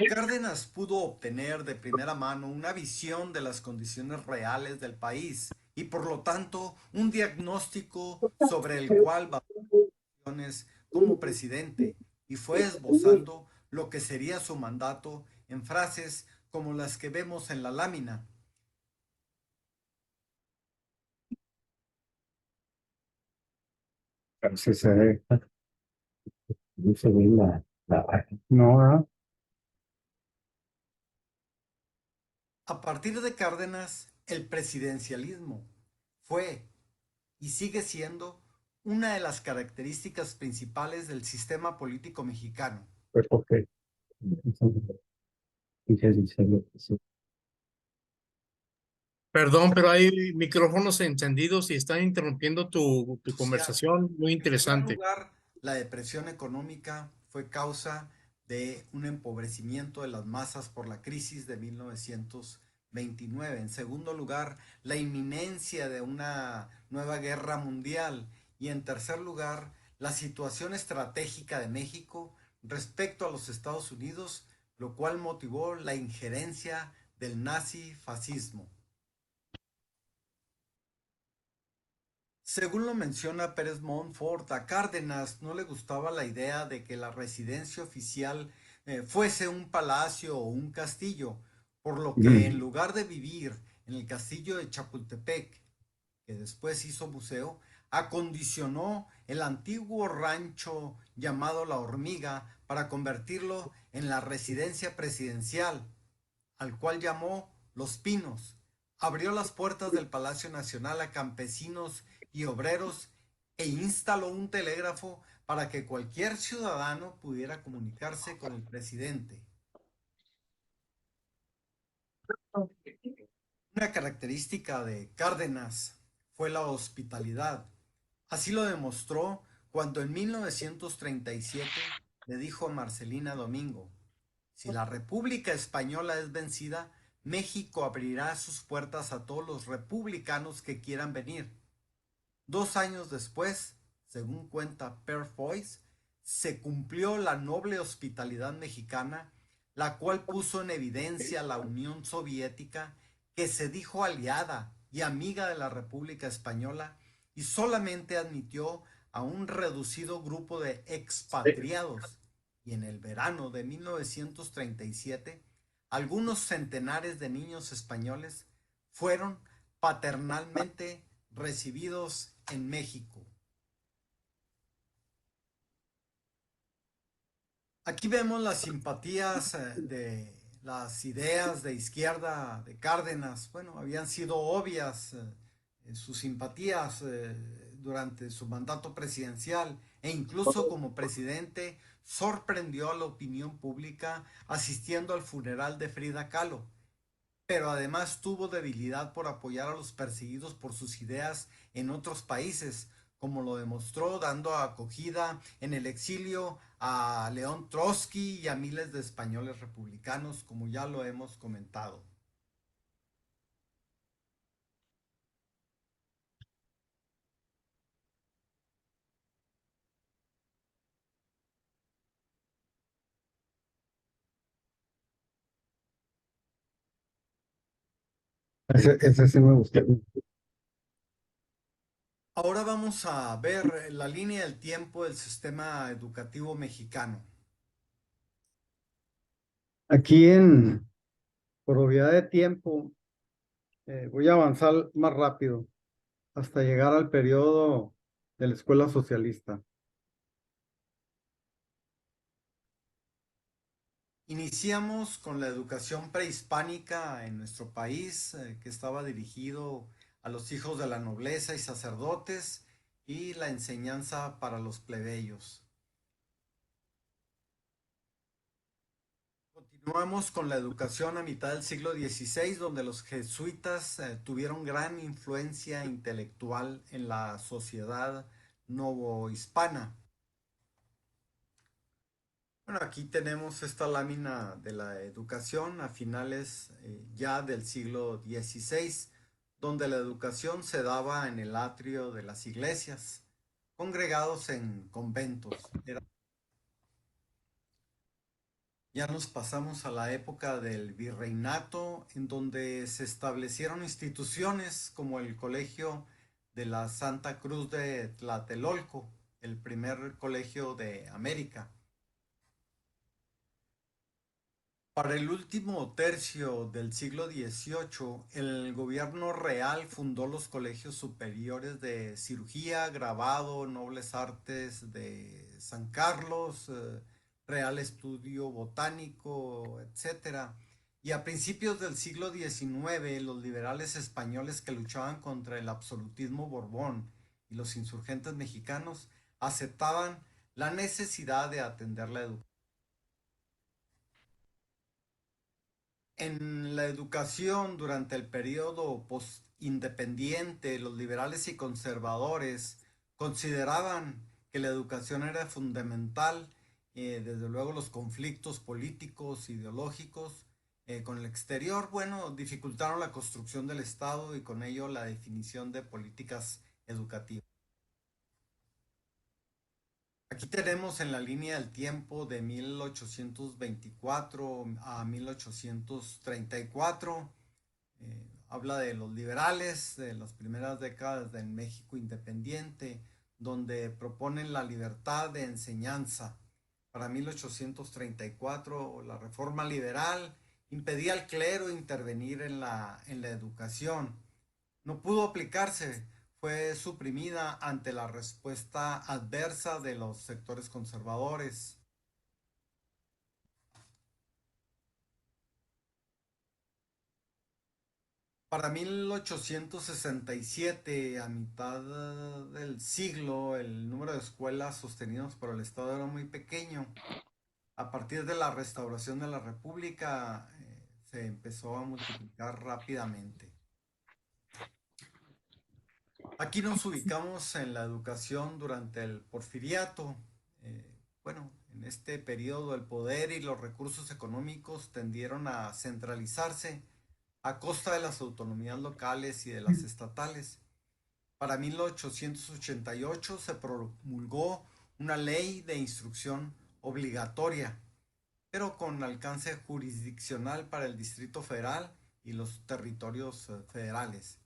[SPEAKER 8] Cárdenas pudo obtener de primera mano una visión de las condiciones reales del país y por lo tanto un diagnóstico sobre el cual basó como presidente y fue esbozando lo que sería su mandato en frases como las que vemos en la lámina.
[SPEAKER 3] No,
[SPEAKER 8] A partir de Cárdenas, el presidencialismo fue y sigue siendo una de las características principales del sistema político mexicano.
[SPEAKER 3] pues ok.
[SPEAKER 5] Perdón, pero hay micrófonos encendidos y están interrumpiendo tu conversación. Muy
[SPEAKER 8] En primer
[SPEAKER 5] interesante.
[SPEAKER 8] lugar, la depresión económica fue causa de un empobrecimiento de las masas por la crisis de 1929. En segundo lugar, la inminencia de una nueva guerra mundial. Y en tercer lugar, la situación estratégica de México respecto a los Estados Unidos, lo cual motivó la injerencia del nazifascismo. Según lo menciona Pérez Montfort, a Cárdenas no le gustaba la idea de que la residencia oficial fuese un palacio o un castillo, por lo que en lugar de vivir en el castillo de Chapultepec, que después hizo museo, acondicionó el antiguo rancho llamado La Hormiga para convertirlo en la residencia presidencial, al cual llamó Los Pinos. Abrió las puertas del Palacio Nacional a campesinos y obreros e instaló un telégrafo para que cualquier ciudadano pudiera comunicarse con el presidente. Una característica de Cárdenas fue la hospitalidad. Así lo demostró cuando en 1937 le dijo a Marcelina Domingo, si la República Española es vencida, México abrirá sus puertas a todos los republicanos que quieran venir. 2 años después, según cuenta Perfoys, se cumplió la noble hospitalidad mexicana, la cual puso en evidencia a la Unión Soviética, que se dijo aliada y amiga de la República Española y solamente admitió a un reducido grupo de expatriados. Y en el verano de 1937 algunos centenares de niños españoles fueron paternalmente recibidos en México. Aquí vemos las simpatías de las ideas de izquierda de Cárdenas. Bueno, habían sido obvias sus simpatías durante su mandato presidencial e incluso como presidente sorprendió a la opinión pública asistiendo al funeral de Frida Kahlo, pero además tuvo debilidad por apoyar a los perseguidos por sus ideas en otros países, como lo demostró dando acogida en el exilio a León Trotsky y a miles de españoles republicanos, como ya lo hemos comentado.
[SPEAKER 3] Ese sí me gustó.
[SPEAKER 8] Ahora vamos a ver la línea del tiempo del sistema educativo mexicano.
[SPEAKER 3] Aquí por obviedad de tiempo, voy a avanzar más rápido hasta llegar al periodo de la escuela socialista.
[SPEAKER 8] Iniciamos con la educación prehispánica en nuestro país, que estaba dirigido a los hijos de la nobleza y sacerdotes, y la enseñanza para los plebeyos. Continuamos con la educación a mitad del siglo XVI, donde los jesuitas tuvieron gran influencia intelectual en la sociedad novohispana. Bueno, aquí tenemos esta lámina de la educación a finales ya del siglo XVI, donde la educación se daba en el atrio de las iglesias, congregados en conventos. Ya nos pasamos a la época del virreinato, en donde se establecieron instituciones como el Colegio de la Santa Cruz de Tlatelolco, el primer colegio de América. Para el último tercio del siglo XVIII, el gobierno real fundó los colegios superiores de cirugía, grabado, nobles artes de San Carlos, Real Estudio Botánico, etc. Y a principios del siglo XIX, los liberales españoles que luchaban contra el absolutismo Borbón y los insurgentes mexicanos aceptaban la necesidad de atender la educación. En la educación durante el periodo postindependiente, los liberales y conservadores consideraban que la educación era fundamental, desde luego los conflictos políticos, ideológicos con el exterior, bueno, dificultaron la construcción del Estado y con ello la definición de políticas educativas. Aquí tenemos en la línea del tiempo de 1824 a 1834. Habla de los liberales, de las primeras décadas del México independiente, donde proponen la libertad de enseñanza. Para 1834, la reforma liberal impedía al clero intervenir en la educación. No pudo aplicarse, fue suprimida ante la respuesta adversa de los sectores conservadores. Para 1867, a mitad del siglo, el número de escuelas sostenidas por el Estado era muy pequeño. A partir de la restauración de la República, se empezó a multiplicar rápidamente. Aquí nos ubicamos en la educación durante el Porfiriato. Bueno, en este periodo el poder y los recursos económicos tendieron a centralizarse a costa de las autonomías locales y de las estatales. Para 1888 se promulgó una ley de instrucción obligatoria, pero con alcance jurisdiccional para el Distrito Federal y los territorios federales.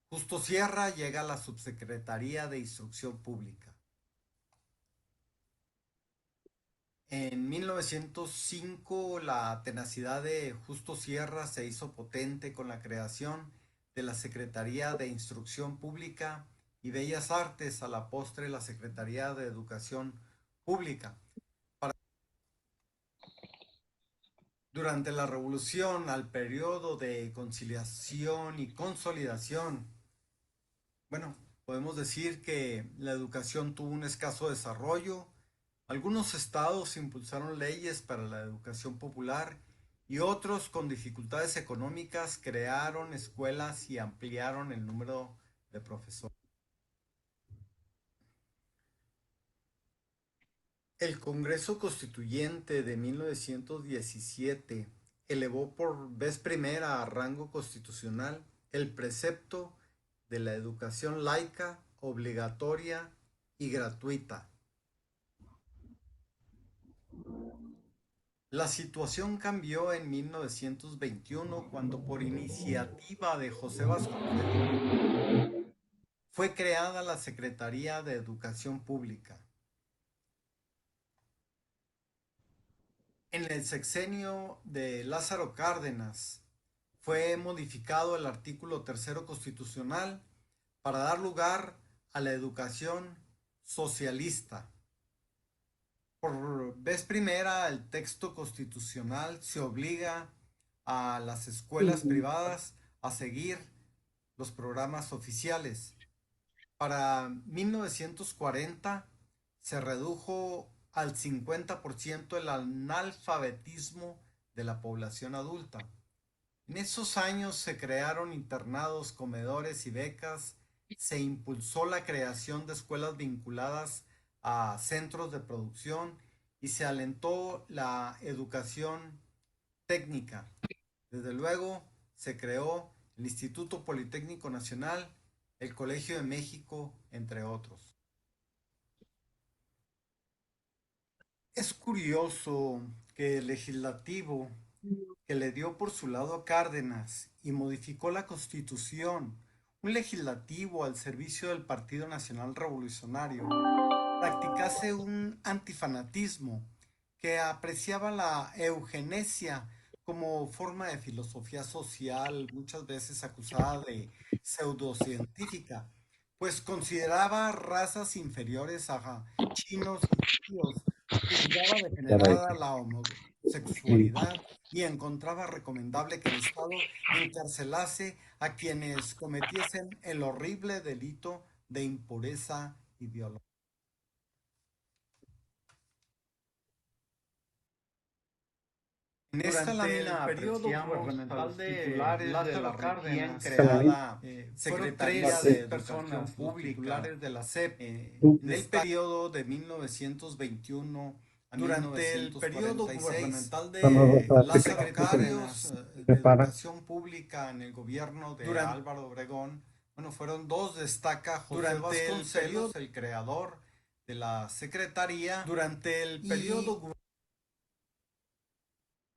[SPEAKER 8] Justo Sierra llega a la Subsecretaría de Instrucción Pública. En 1905, la tenacidad de Justo Sierra se hizo potente con la creación de la Secretaría de Instrucción Pública y Bellas Artes, a la postre la Secretaría de Educación Pública. Durante la Revolución, al periodo de conciliación y consolidación, bueno, podemos decir que la educación tuvo un escaso desarrollo. Algunos estados impulsaron leyes para la educación popular y otros, con dificultades económicas, crearon escuelas y ampliaron el número de profesores. El Congreso Constituyente de 1917 elevó por vez primera a rango constitucional el precepto de la educación laica, obligatoria y gratuita. La situación cambió en 1921 cuando, por iniciativa de José Vasconcelos, fue creada la Secretaría de Educación Pública. En el sexenio de Lázaro Cárdenas fue modificado el artículo 3º constitucional para dar lugar a la educación socialista. Por vez primera, el texto constitucional se obliga a las escuelas privadas a seguir los programas oficiales. Para 1940 se redujo al 50% el analfabetismo de la población adulta. En esos años se crearon internados, comedores y becas, se impulsó la creación de escuelas vinculadas a centros de producción y se alentó la educación técnica. Desde luego, se creó el Instituto Politécnico Nacional, el Colegio de México, entre otros. Es curioso que el legislativo, que le dio por su lado a Cárdenas y modificó la Constitución, un legislativo al servicio del Partido Nacional Revolucionario, practicase un antifanatismo que apreciaba la eugenesia como forma de filosofía social, muchas veces acusada de pseudocientífica, pues consideraba razas inferiores a chinos y judíos, juzgaba degenerada la homosexualidad y encontraba recomendable que el Estado encarcelase a quienes cometiesen el horrible delito de impureza ideológica. En esta lámina, el periodo gubernamental de Lázaro Cárdenas, creada Secretaría de Educación Pública de la SEP, en el periodo de 1921 a durante el periodo gubernamental de las secretarios de Educación Pública en el gobierno de Álvaro Obregón, bueno, fueron dos. Destaca José Vasconcelos, el creador de la Secretaría. Durante el periodo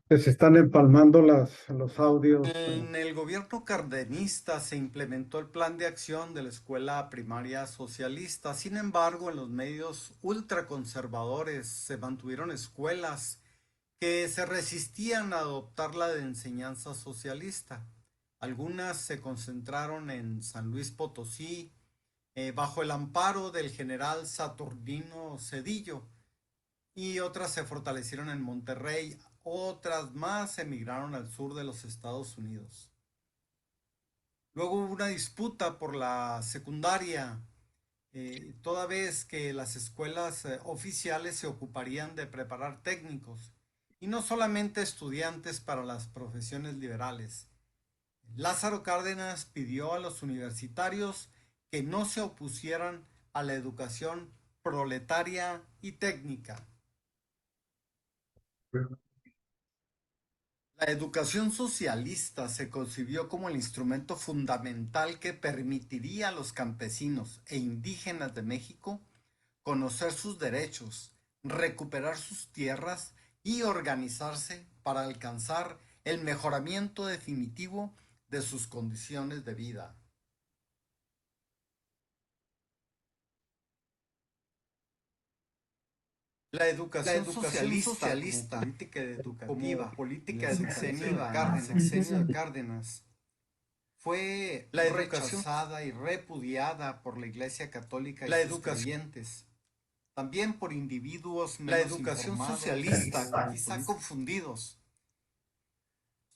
[SPEAKER 3] Se están empalmando los audios.
[SPEAKER 8] En el gobierno cardenista se implementó el plan de acción de la escuela primaria socialista. Sin embargo, en los medios ultraconservadores se mantuvieron escuelas que se resistían a adoptar la de enseñanza socialista. Algunas se concentraron en San Luis Potosí, bajo el amparo del general Saturnino Cedillo, y otras se fortalecieron en Monterrey. Otras más emigraron al sur de los Estados Unidos. Luego hubo una disputa por la secundaria, toda vez que las escuelas oficiales se ocuparían de preparar técnicos y no solamente estudiantes para las profesiones liberales. Lázaro Cárdenas pidió a los universitarios que no se opusieran a la educación proletaria y técnica. La educación socialista se concibió como el instrumento fundamental que permitiría a los campesinos e indígenas de México conocer sus derechos, recuperar sus tierras y organizarse para alcanzar el mejoramiento definitivo de sus condiciones de vida. La educación socialista como política educativa, sexenio de Cárdenas, fue rechazada y repudiada por la Iglesia Católica y sus creyentes, también por individuos menos informados, quizá confundidos.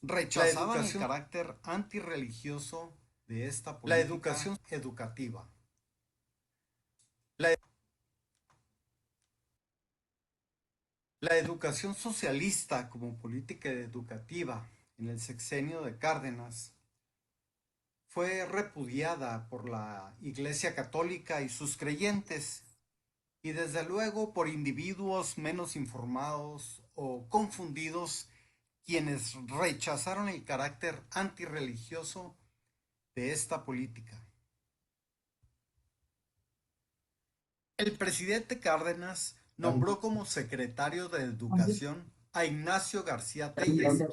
[SPEAKER 8] Rechazaban el carácter antirreligioso de esta política educativa. La educación socialista como política educativa en el sexenio de Cárdenas fue repudiada por la Iglesia Católica y sus creyentes, y desde luego por individuos menos informados o confundidos, quienes rechazaron el carácter antirreligioso de esta política. El presidente Cárdenas nombró como secretario de Educación a Ignacio García Telles,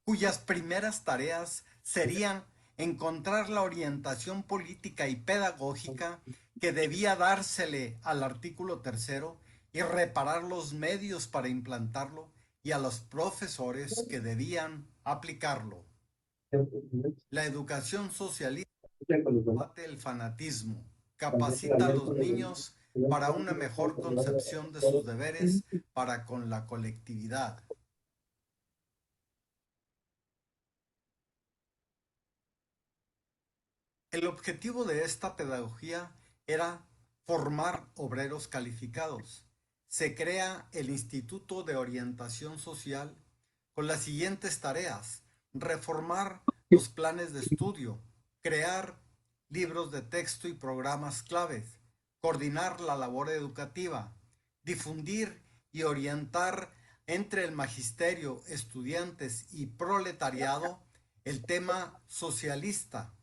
[SPEAKER 8] cuyas primeras tareas serían encontrar la orientación política y pedagógica que debía dársele al artículo 3º y reparar los medios para implantarlo, y a los profesores que debían aplicarlo. La educación socialista combate el fanatismo, capacita a los niños para una mejor concepción de sus deberes para con la colectividad. El objetivo de esta pedagogía era formar obreros calificados. Se crea el Instituto de Orientación Social con las siguientes tareas: reformar los planes de estudio, crear libros de texto y programas claves, coordinar la labor educativa, difundir y orientar entre el magisterio, estudiantes y proletariado el tema socialista,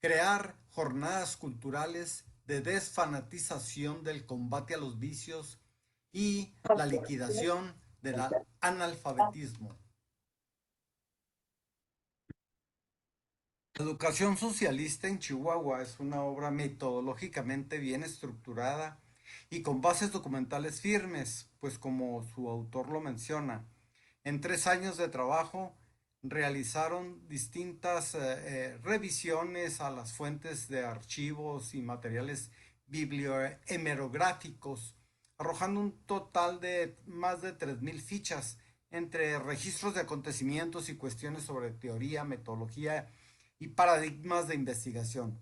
[SPEAKER 8] crear jornadas culturales de desfanatización del combate a los vicios y la liquidación del analfabetismo. La educación socialista en Chihuahua es una obra metodológicamente bien estructurada y con bases documentales firmes, pues como su autor lo menciona, en 3 años de trabajo realizaron distintas revisiones a las fuentes de archivos y materiales bibliohemerográficos, arrojando un total de más de 3,000 fichas entre registros de acontecimientos y cuestiones sobre teoría, metodología y paradigmas de investigación.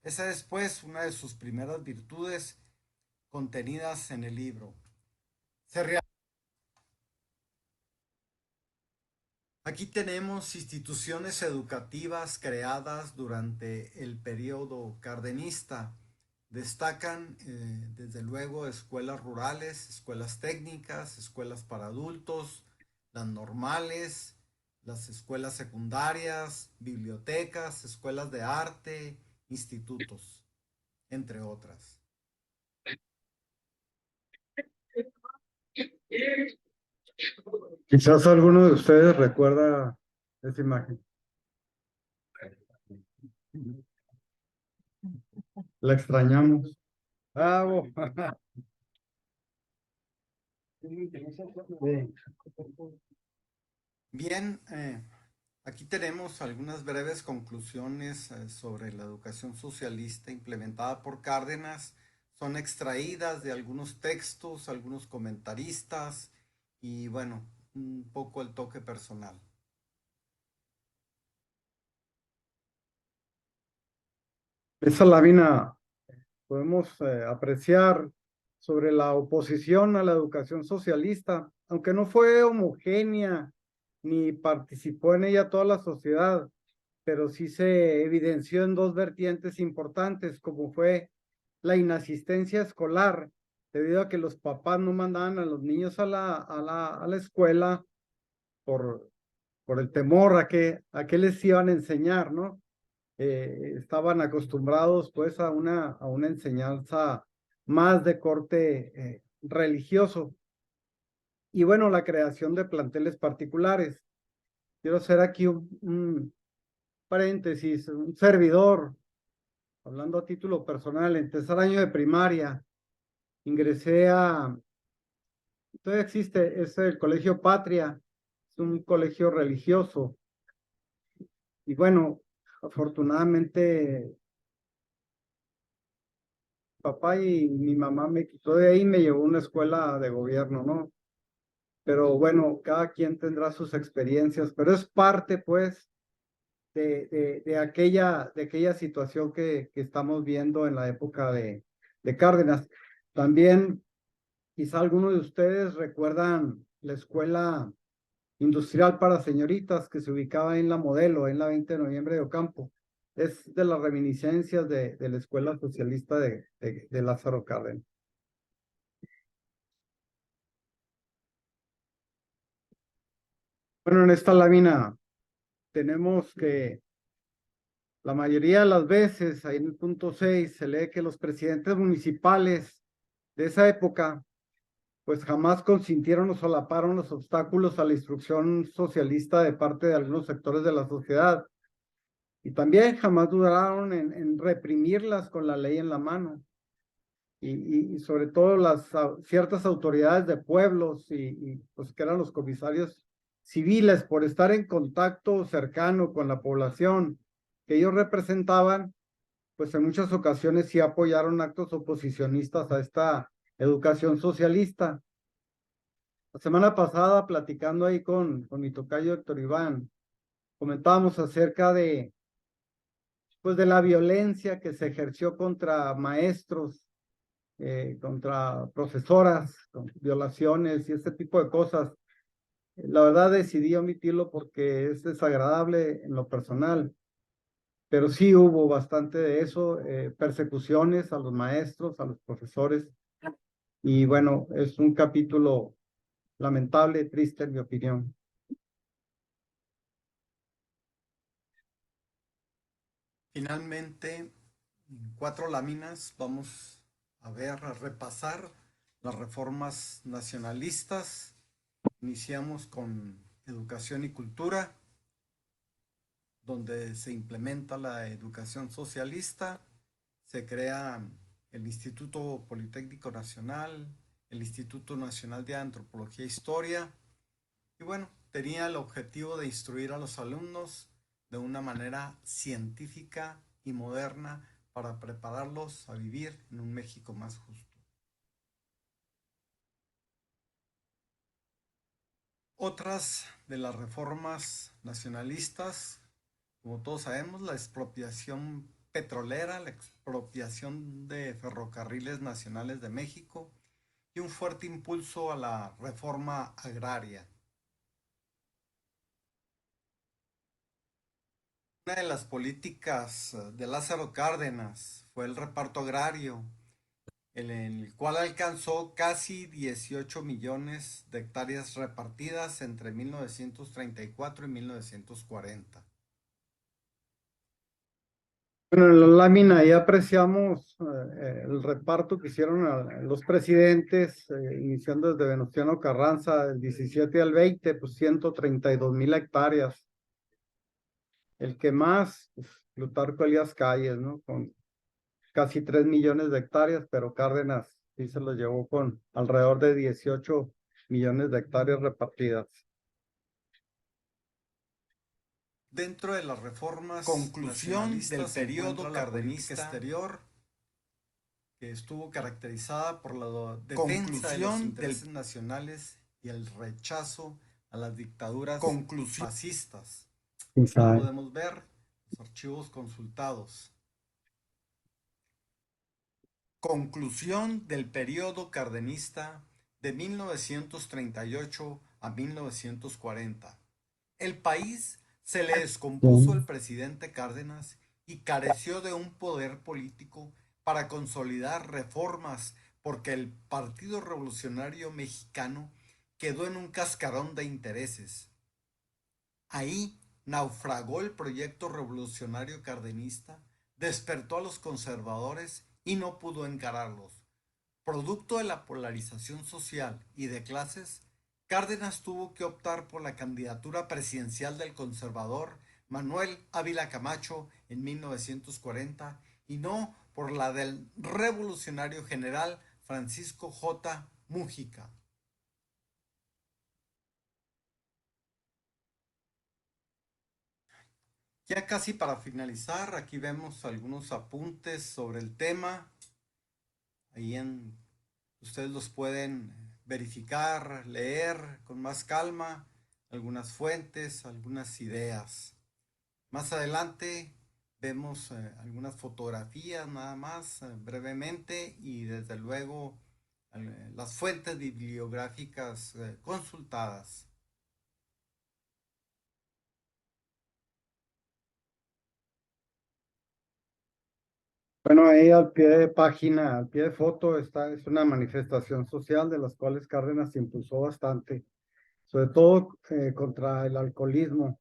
[SPEAKER 8] Esa es, pues, una de sus primeras virtudes contenidas en el libro. Aquí tenemos instituciones educativas creadas durante el periodo cardenista. Destacan, desde luego, escuelas rurales, escuelas técnicas, escuelas para adultos, las normales, las escuelas secundarias, bibliotecas, escuelas de arte, institutos, entre otras.
[SPEAKER 3] Quizás alguno de ustedes recuerda esa imagen. La extrañamos. Bravo.
[SPEAKER 8] Bien, aquí tenemos algunas breves conclusiones sobre la educación socialista implementada por Cárdenas. Son extraídas de algunos textos, algunos comentaristas y, bueno, un poco el toque personal.
[SPEAKER 3] Esa lámina podemos apreciar sobre la oposición a la educación socialista, aunque no fue homogénea ni participó en ella toda la sociedad, pero sí se evidenció en 2 vertientes importantes, como fue la inasistencia escolar, debido a que los papás no mandaban a los niños a la escuela por el temor a qué les iban a enseñar, ¿no? Estaban acostumbrados pues a una enseñanza más de corte religioso. Y bueno, la creación de planteles particulares. Quiero hacer aquí un paréntesis, un servidor, hablando a título personal, en 3er año de primaria, ingresé a todavía existe, es el Colegio Patria, es un colegio religioso. Y bueno, afortunadamente, papá y mi mamá me quitó de ahí y me llevó a una escuela de gobierno, ¿no? Pero bueno, cada quien tendrá sus experiencias, pero es parte, pues, de aquella situación que estamos viendo en la época de Cárdenas. También, quizá algunos de ustedes recuerdan la escuela industrial para señoritas que se ubicaba en la Modelo, en la 20 de noviembre de Ocampo. Es de las reminiscencias de la escuela socialista de Lázaro Cárdenas. Bueno, en esta lámina tenemos que la mayoría de las veces, ahí en el punto 6, se lee que los presidentes municipales de esa época, pues jamás consintieron o solaparon los obstáculos a la instrucción socialista de parte de algunos sectores de la sociedad. Y también jamás dudaron en reprimirlas con la ley en la mano. Y sobre todo ciertas autoridades de pueblos pues que eran los comisarios civiles, por estar en contacto cercano con la población que ellos representaban, pues en muchas ocasiones sí apoyaron actos oposicionistas a esta educación socialista. La semana pasada, platicando ahí con mi tocayo Héctor Iván, comentábamos acerca pues de la violencia que se ejerció contra maestros, contra profesoras, con violaciones y este tipo de cosas. La verdad decidí omitirlo porque es desagradable en lo personal, pero sí hubo bastante de eso, persecuciones a los maestros, a los profesores, y bueno, es un capítulo lamentable, triste en mi opinión.
[SPEAKER 8] Finalmente, en 4 láminas vamos a repasar las reformas nacionalistas. Iniciamos con educación y cultura, donde se implementa la educación socialista, se crea el Instituto Politécnico Nacional, el Instituto Nacional de Antropología e Historia, y bueno, tenía el objetivo de instruir a los alumnos de una manera científica y moderna para prepararlos a vivir en un México más justo. Otras de las reformas nacionalistas, como todos sabemos, la expropiación petrolera, la expropiación de ferrocarriles nacionales de México y un fuerte impulso a la reforma agraria. Una de las políticas de Lázaro Cárdenas fue el reparto agrario, en el cual alcanzó casi 18 millones de hectáreas repartidas entre 1934 y 1940.
[SPEAKER 3] Bueno, en la lámina ya apreciamos el reparto que hicieron los presidentes, iniciando desde Venustiano Carranza, del 17 al 20, pues 132,000 hectáreas. El que más, pues, Plutarco Elías Calles, ¿no? Con casi 3 millones de hectáreas, pero Cárdenas sí se lo llevó con alrededor de 18 millones de hectáreas repartidas.
[SPEAKER 8] Dentro de las reformas, conclusión del periodo cardenista exterior, que estuvo caracterizada por la defensa de los intereses nacionales y el rechazo a las dictaduras fascistas. Podemos ver los archivos consultados. Conclusión del periodo cardenista de 1938 a 1940. El país se le descompuso al presidente Cárdenas y careció de un poder político para consolidar reformas porque el Partido Revolucionario Mexicano quedó en un cascarón de intereses. Ahí naufragó el proyecto revolucionario cardenista, despertó a los conservadores y no pudo encararlos. Producto de la polarización social y de clases, Cárdenas tuvo que optar por la candidatura presidencial del conservador Manuel Ávila Camacho en 1940 y no por la del revolucionario general Francisco J. Mújica. Ya casi para finalizar, aquí vemos algunos apuntes sobre el tema. Ustedes los pueden verificar, leer con más calma, algunas fuentes, algunas ideas. Más adelante vemos algunas fotografías nada más, brevemente, y desde luego las fuentes bibliográficas consultadas.
[SPEAKER 3] Bueno, ahí al pie de página, al pie de foto, es una manifestación social de las cuales Cárdenas se impulsó bastante, sobre todo contra el alcoholismo.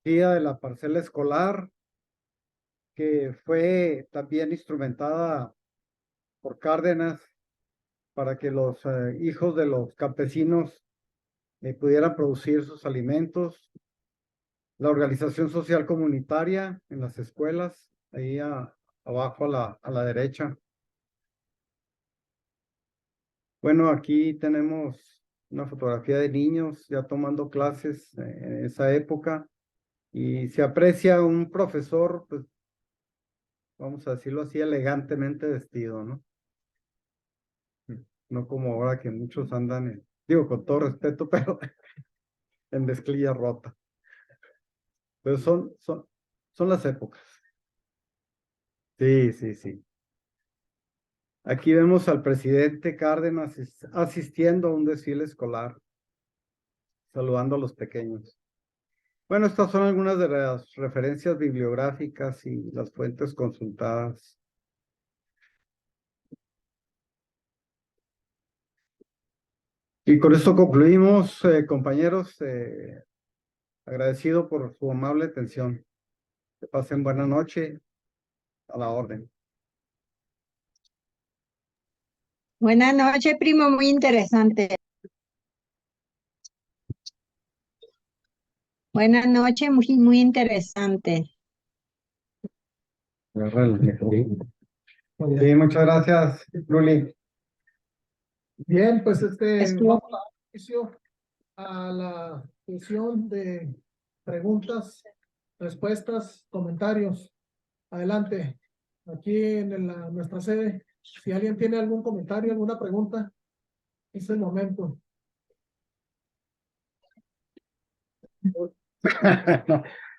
[SPEAKER 3] Día de la parcela escolar, que fue también instrumentada por Cárdenas para que los hijos de los campesinos pudieran producir sus alimentos. La organización social comunitaria en las escuelas, ahí abajo a la derecha. Bueno, aquí tenemos una fotografía de niños ya tomando clases en esa época y se aprecia un profesor, pues vamos a decirlo así, elegantemente vestido, ¿no? No como ahora que muchos andan, digo con todo respeto, pero en mezclilla rota. Pero son las épocas. Sí, sí, sí. Aquí vemos al presidente Cárdenas asistiendo a un desfile escolar, saludando a los pequeños. Bueno, estas son algunas de las referencias bibliográficas y las fuentes consultadas. Y con esto concluimos, compañeros, agradecido por su amable atención. Que pasen buena noche, a la orden.
[SPEAKER 9] Buenas noches, primo, muy interesante. Buenas noches, muy interesante.
[SPEAKER 3] Sí, muchas gracias, Luli.
[SPEAKER 1] Bien, pues
[SPEAKER 9] Estuvo
[SPEAKER 1] vamos a dar inicio a la sesión de preguntas, respuestas, comentarios. Adelante, aquí en nuestra sede. Si alguien tiene algún comentario, alguna pregunta, es el momento.
[SPEAKER 3] No,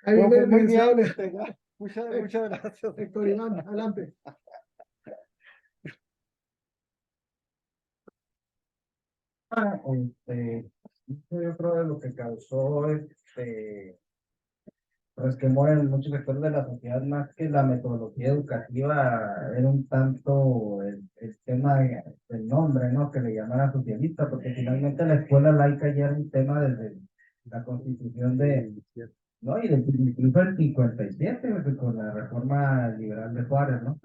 [SPEAKER 1] Ahí viene el
[SPEAKER 3] muy
[SPEAKER 1] licenciado
[SPEAKER 3] bien, muchas gracias.
[SPEAKER 1] Héctor Iván, adelante.
[SPEAKER 10] Yo creo que lo que causó resquemor en muchos sectores de la sociedad, más que la metodología educativa, era un tanto el tema del nombre, ¿no? Que le llamaban socialista, porque finalmente la escuela laica ya era un tema desde la constitución ¿no? Y incluso el 57, con la reforma liberal de Juárez, ¿no?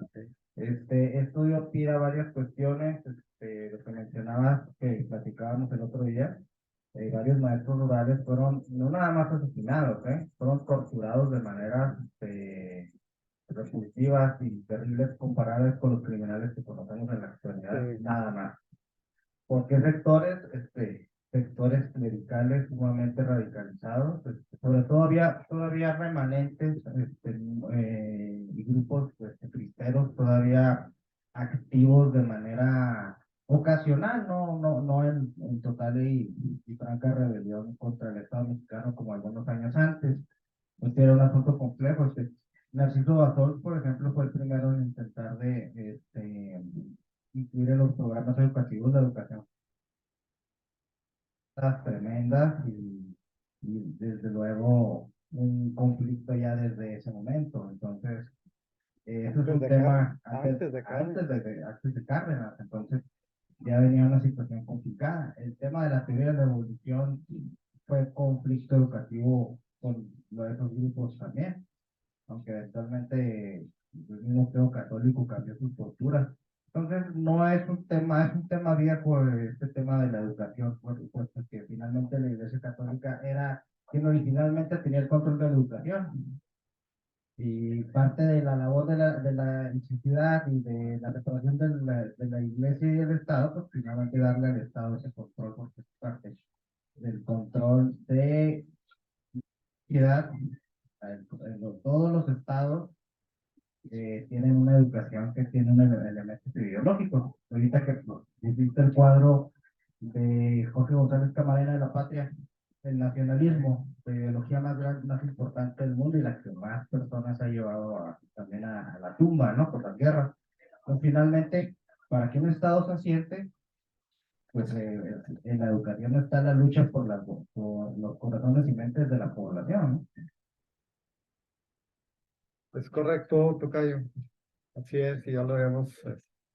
[SPEAKER 10] Esto dio pie a varias cuestiones, lo que mencionabas, que platicábamos el otro día, varios maestros rurales fueron no nada más asesinados, fueron torturados de maneras repulsivas y terribles comparadas con los criminales que conocemos en la actualidad, nada más. Porque sectores clericales sumamente radicalizados, sobre todo todavía remanentes y grupos cristeros todavía activos de manera ocasional, no en total y franca rebelión contra el Estado mexicano como algunos años antes. Este era un asunto complejo. Narciso Basol, por ejemplo, fue el primero en intentar incluir en los programas educativos la educación tremendas y desde luego un conflicto ya desde ese momento. Entonces, eso es un tema antes de Cárdenas, entonces ya venía una situación complicada. El tema de la teoría de la evolución fue conflicto educativo con esos grupos también, aunque eventualmente el mismo creo católico cambió sus posturas. Entonces, no es un tema viejo este tema de la educación, por supuesto, que finalmente la Iglesia Católica era quien originalmente tenía el control de la educación. Y parte de la labor de la necesidad y de la separación de la Iglesia y del Estado, pues finalmente darle al Estado ese control, porque es parte del control de sociedad, todos los estados tienen una educación que tiene un elemento ideológico. Ahorita que viste el cuadro de Jorge González Camarena de La Patria, el nacionalismo, la ideología más grande, más importante del mundo y la que más personas ha llevado también a la tumba, ¿no? Por las guerras. Pues finalmente, para que un estado se asiente, pues en la educación está la lucha por los corazones y mentes de la población, ¿no?
[SPEAKER 3] Es correcto, tocayo. Así es, y ya lo habíamos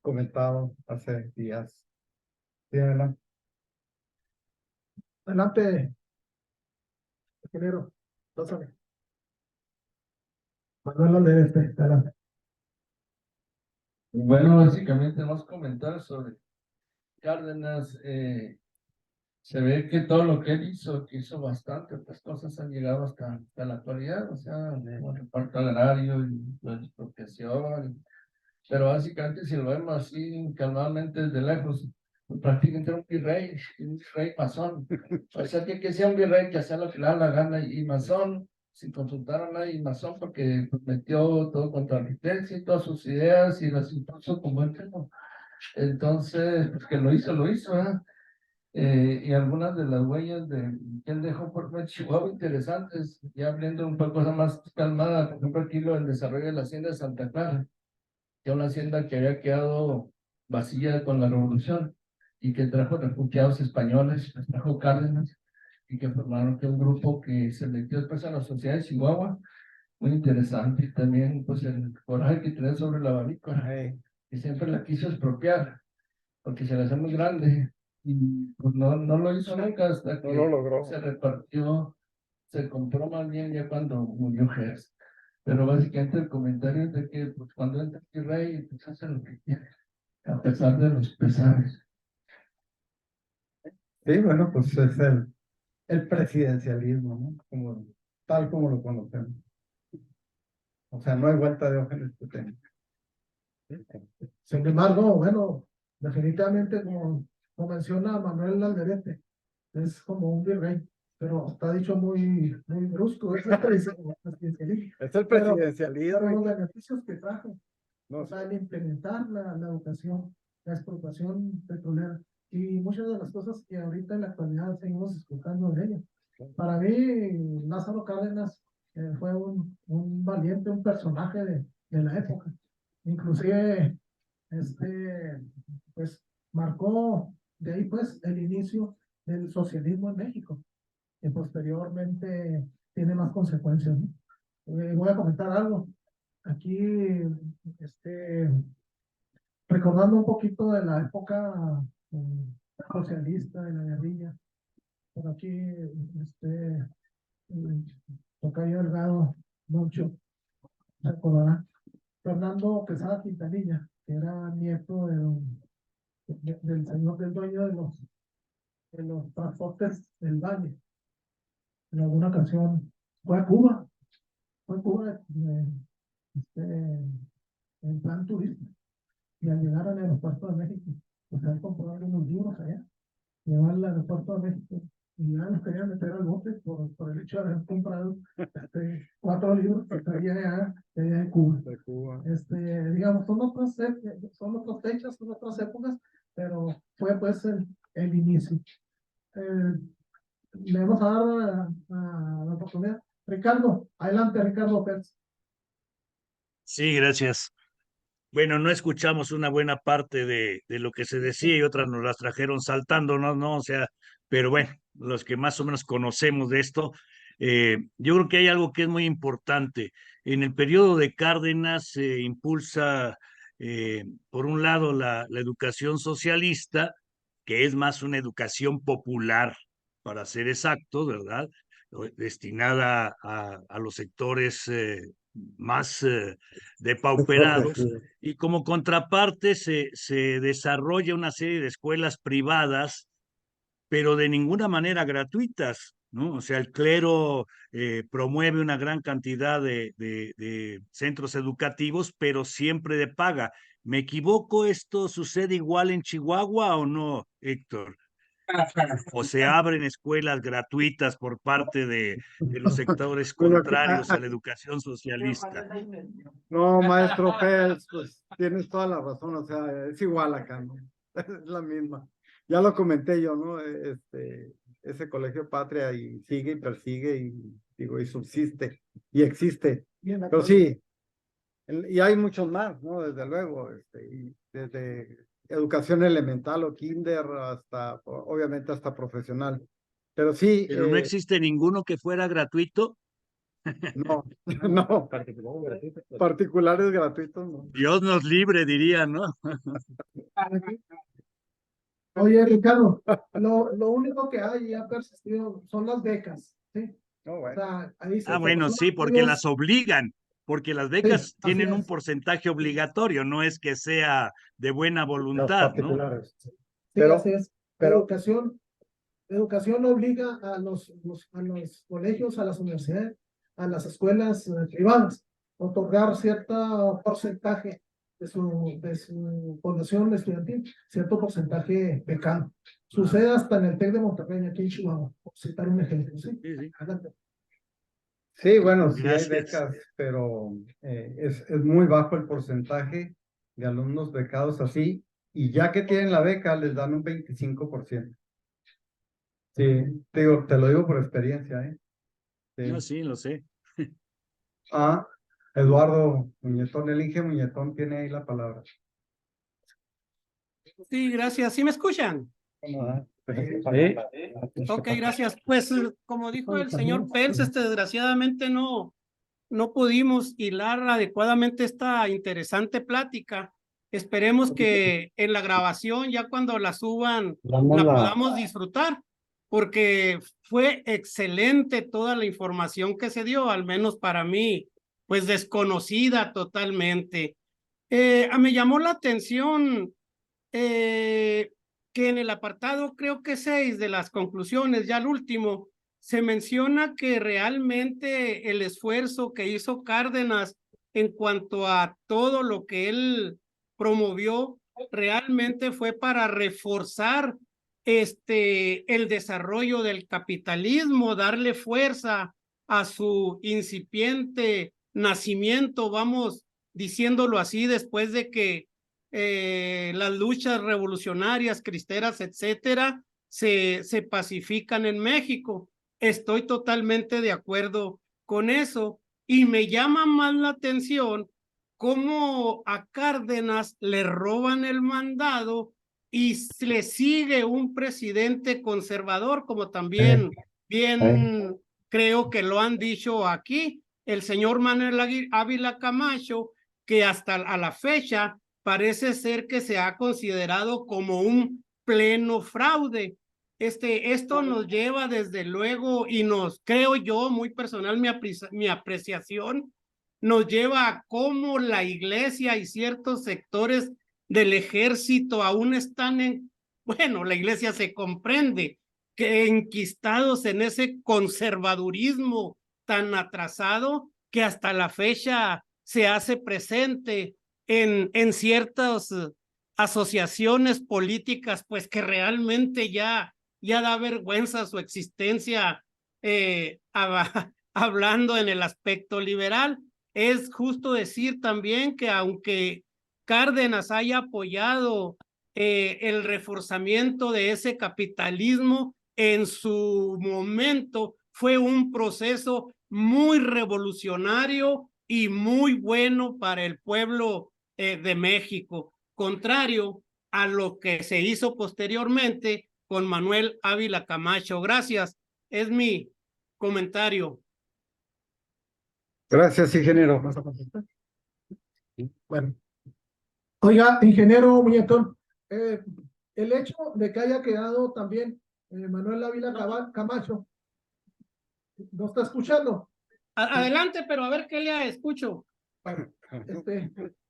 [SPEAKER 3] comentado hace días. Sí, adelante.
[SPEAKER 1] Adelante, ingeniero. Pásame. Manuel Alderete, adelante.
[SPEAKER 7] Bueno, básicamente vamos a comentar sobre Cárdenas. Se ve que todo lo que él hizo, que hizo bastante, otras cosas han llegado hasta la actualidad, o sea, el reparto agrario y la expropiación, pero básicamente si lo vemos así calmadamente desde lejos, pues prácticamente era un virrey masón, o sea, que sea un virrey que hacía lo que le da la gana y masón, sin consultar a nadie, masón porque pues, metió todo contra la resistencia y todas sus ideas y las impuso como él mismo. Entonces, pues que lo hizo, ¿eh? Y algunas de las huellas que él dejó por Chihuahua interesantes, ya hablando un poco cosa más calmada, por ejemplo, aquí el desarrollo de la hacienda de Santa Clara, que es una hacienda que había quedado vacía con la revolución y que trajo refugiados españoles, los trajo Cárdenas, y que formaron un grupo que se metió después a la sociedad de Chihuahua, muy interesante, y también pues el coraje que tenía sobre la barícola, que siempre la quiso expropiar, porque se la hacía muy grande, y pues no lo hizo nunca hasta que
[SPEAKER 3] No lo logró.
[SPEAKER 7] se repartió, se compró más bien ya cuando murió Hearst. Pero básicamente el comentario es de que pues, cuando entra el rey, pues hace lo que quiere, a pesar de los pesares.
[SPEAKER 3] Sí, bueno, pues es el presidencialismo, ¿no? Tal como lo conocemos. O sea, no hay vuelta de hoja en este tema.
[SPEAKER 1] Sin embargo, bueno, definitivamente como menciona Manuel Alderete, es como un virrey, pero está dicho muy brusco, es el presidencialismo.
[SPEAKER 3] Es el
[SPEAKER 1] Pero
[SPEAKER 3] presidencialismo.
[SPEAKER 1] los beneficios que trajo,
[SPEAKER 3] No,
[SPEAKER 1] o sea, el implementar la educación, la explotación petrolera y muchas de las cosas que ahorita en la actualidad seguimos escuchando de ella. Para mí, Lázaro Cárdenas fue un valiente, un personaje de la época. Inclusive, pues, marcó de ahí, pues, el inicio del socialismo en México, que posteriormente tiene más consecuencias, ¿no? Voy a comentar algo. Aquí, recordando un poquito de la época socialista, de la guerrilla, por aquí, Tocayo Delgado, mucho, se acordará. Fernando Quesada Quintanilla, que era nieto del señor del dueño de los transportes del Valle. En alguna ocasión fue a Cuba, en plan turista. Y al llegar al aeropuerto de México, pues él compró unos libros allá, llegó al aeropuerto de México y ya los querían meter al bote por el hecho de haber comprado 4 libros que traía allá de Cuba.
[SPEAKER 3] de Cuba.
[SPEAKER 1] Digamos, son otras fechas, son otras épocas, pero fue pues el inicio. Le vamos a dar la oportunidad. Ricardo, adelante, Ricardo Pérez.
[SPEAKER 11] Sí, gracias. Bueno, no escuchamos una buena parte de lo que se decía y otras nos las trajeron saltándonos, ¿no? O sea, pero bueno, los que más o menos conocemos de esto, yo creo que hay algo que es muy importante. En el periodo de Cárdenas se impulsa, por un lado, la educación socialista, que es más una educación popular, para ser exactos, ¿verdad? Destinada a los sectores más depauperados, y como contraparte se desarrolla una serie de escuelas privadas, pero de ninguna manera gratuitas, ¿no? O sea, el clero promueve una gran cantidad de centros educativos, pero siempre de paga. ¿Me equivoco? ¿Esto sucede igual en Chihuahua o no, Héctor? o se abren escuelas gratuitas por parte de los sectores
[SPEAKER 3] Bueno,
[SPEAKER 11] contrarios a la educación socialista.
[SPEAKER 3] No, maestro Pérez, pues tienes toda la razón, o sea, es igual acá, ¿no? Es la misma. Ya lo comenté yo, ¿no? Ese colegio Patria y sigue y persigue y digo, y subsiste y existe. Pero sí, y hay muchos más, ¿no? Desde luego, y desde educación elemental o kinder hasta, obviamente, hasta profesional. Pero sí,
[SPEAKER 11] Pero no existe ninguno que fuera gratuito.
[SPEAKER 3] no, no, particulares gratuitos, no.
[SPEAKER 11] Dios nos libre, diría, ¿no?
[SPEAKER 1] Oye, Ricardo, lo único que hay y ha persistido son las becas, ¿sí?
[SPEAKER 3] No,
[SPEAKER 1] O
[SPEAKER 3] bueno.
[SPEAKER 1] sea, ahí se
[SPEAKER 11] Bueno,
[SPEAKER 1] proporcionan
[SPEAKER 11] sí, porque
[SPEAKER 1] apoyos.
[SPEAKER 11] las obligan, porque las
[SPEAKER 1] Sí,
[SPEAKER 11] becas
[SPEAKER 1] así
[SPEAKER 11] tienen un
[SPEAKER 1] es.
[SPEAKER 11] porcentaje obligatorio, no es que sea de buena
[SPEAKER 3] Los
[SPEAKER 11] voluntad, ¿no?
[SPEAKER 3] particulares.
[SPEAKER 1] Sí,
[SPEAKER 3] Pero-
[SPEAKER 1] así es.
[SPEAKER 3] pero-
[SPEAKER 1] Educación obliga a los colegios, a las universidades, a las escuelas privadas, a otorgar cierto porcentaje de su población estudiantil, cierto porcentaje becado. Sucede hasta en el TEC de Monterrey, aquí en Chihuahua, por citar un ejemplo, ¿sí?
[SPEAKER 11] Sí, sí.
[SPEAKER 1] Adelante.
[SPEAKER 3] Sí, bueno, sí hay
[SPEAKER 11] Gracias.
[SPEAKER 3] becas, pero es muy bajo el porcentaje de alumnos becados así, y ya que tienen la beca, les dan un 25%. Sí, te lo digo por experiencia, ¿eh? Sí.
[SPEAKER 11] No, sí, lo sé.
[SPEAKER 3] Ah, Eduardo Muñetón, el Inge Muñetón tiene ahí la palabra.
[SPEAKER 4] Sí, gracias. ¿Sí me escuchan? Ok, gracias. Pues como dijo el señor Pels, desgraciadamente no pudimos hilar adecuadamente esta interesante plática. Esperemos que en la grabación, ya cuando la suban, la podamos disfrutar, porque fue excelente toda la información que se dio, al menos para mí, pues desconocida totalmente. Me llamó la atención que en el apartado, creo que 6 de las conclusiones, ya el último, se menciona que realmente el esfuerzo que hizo Cárdenas en cuanto a todo lo que él promovió realmente fue para reforzar el desarrollo del capitalismo, darle fuerza a su incipiente nacimiento, vamos diciéndolo así, después de que las luchas revolucionarias, cristeras, etcétera, se pacifican en México. Estoy totalmente de acuerdo con eso y me llama más la atención cómo a Cárdenas le roban el mandado y le sigue un presidente conservador, como también bien creo que lo han dicho aquí, el señor Manuel Ávila Camacho, que hasta a la fecha parece ser que se ha considerado como un pleno fraude. Esto nos lleva desde luego y nos, creo yo, muy personal, mi apreciación, nos lleva a cómo la iglesia y ciertos sectores del ejército aún están bueno, la iglesia se comprende, que enquistados en ese conservadurismo tan atrasado que hasta la fecha se hace presente en ciertas asociaciones políticas, pues que realmente ya da vergüenza su existencia hablando en el aspecto liberal. Es justo decir también que aunque Cárdenas haya apoyado el reforzamiento de ese capitalismo, en su momento fue un proceso muy revolucionario y muy bueno para el pueblo de México, contrario a lo que se hizo posteriormente con Manuel Ávila Camacho. Gracias, es mi comentario.
[SPEAKER 3] Gracias, ingeniero.
[SPEAKER 1] Bueno. Oiga, ingeniero Muñetón, el hecho de que haya quedado también Manuel Ávila Camacho, ¿no está escuchando?
[SPEAKER 4] Adelante, pero a ver qué le escucho.
[SPEAKER 1] Bueno,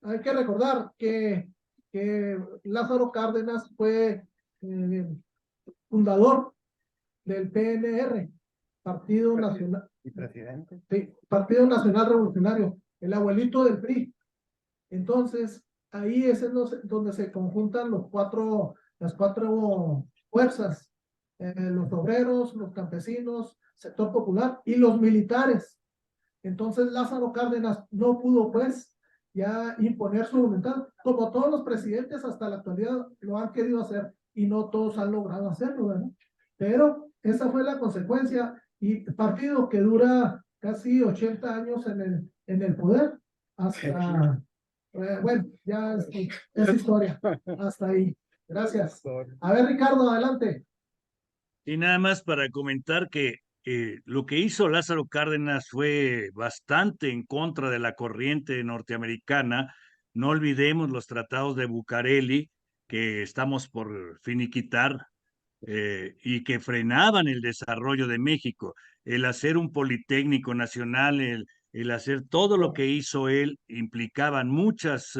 [SPEAKER 1] hay que recordar que Lázaro Cárdenas fue fundador del PNR, Partido Nacional.
[SPEAKER 3] ¿Y presidente?
[SPEAKER 1] Sí, Partido Nacional Revolucionario, el abuelito del PRI. Entonces, ahí es donde se conjuntan las cuatro fuerzas los obreros, los campesinos, sector popular y los militares. Entonces Lázaro Cárdenas no pudo pues ya imponer su voluntad, como todos los presidentes hasta la actualidad lo han querido hacer y no todos han logrado hacerlo, ¿verdad? Pero esa fue la consecuencia y partido que dura casi 80 años en el poder hasta, bueno, ya es historia, hasta ahí. Gracias. A ver, Ricardo, adelante.
[SPEAKER 11] Y nada más para comentar que lo que hizo Lázaro Cárdenas fue bastante en contra de la corriente norteamericana. No olvidemos los tratados de Bucareli, que estamos por finiquitar, y que frenaban el desarrollo de México. El hacer un Politécnico Nacional, el hacer todo lo que hizo él, implicaban muchas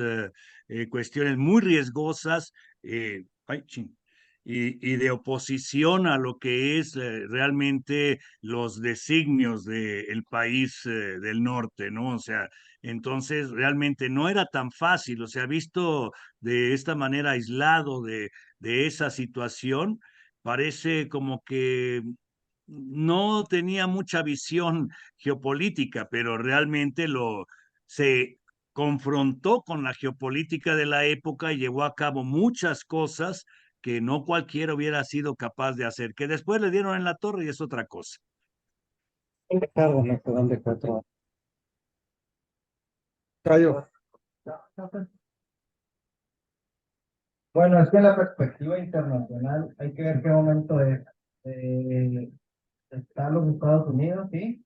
[SPEAKER 11] cuestiones muy riesgosas. Ay, ching, y de oposición a lo que es realmente los designios del país del norte, ¿no? O sea, entonces realmente no era tan fácil, o sea, visto de esta manera aislado de esa situación, parece como que no tenía mucha visión geopolítica, pero realmente se confrontó con la geopolítica de la época y llevó a cabo muchas cosas que no cualquiera hubiera sido capaz de hacer, que después le dieron en la torre y es otra cosa.
[SPEAKER 10] Bueno, es que en la perspectiva internacional hay que ver qué momento es. Están los Estados Unidos, sí,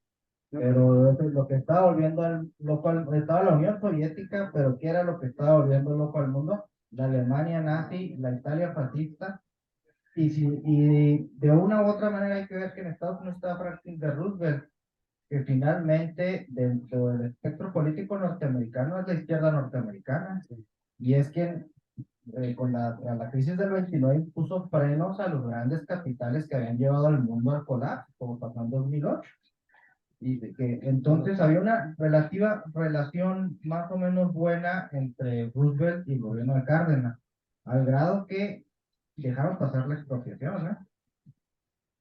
[SPEAKER 10] pero eso es lo que estaba volviendo al loco, estaba la Unión Soviética, pero ¿qué era lo que estaba volviendo loco al mundo? La Alemania nazi, la Italia fascista, y de una u otra manera hay que ver que en Estados Unidos estaba Franklin D. Roosevelt, que finalmente dentro del espectro político norteamericano es la izquierda norteamericana, y es quien con la crisis del 29 puso frenos a los grandes capitales que habían llevado al mundo al colapso, como pasó en 2008. Y de que entonces había una relación más o menos buena entre Roosevelt y el gobierno de Cárdenas, al grado que dejaron pasar la expropiación, ¿eh?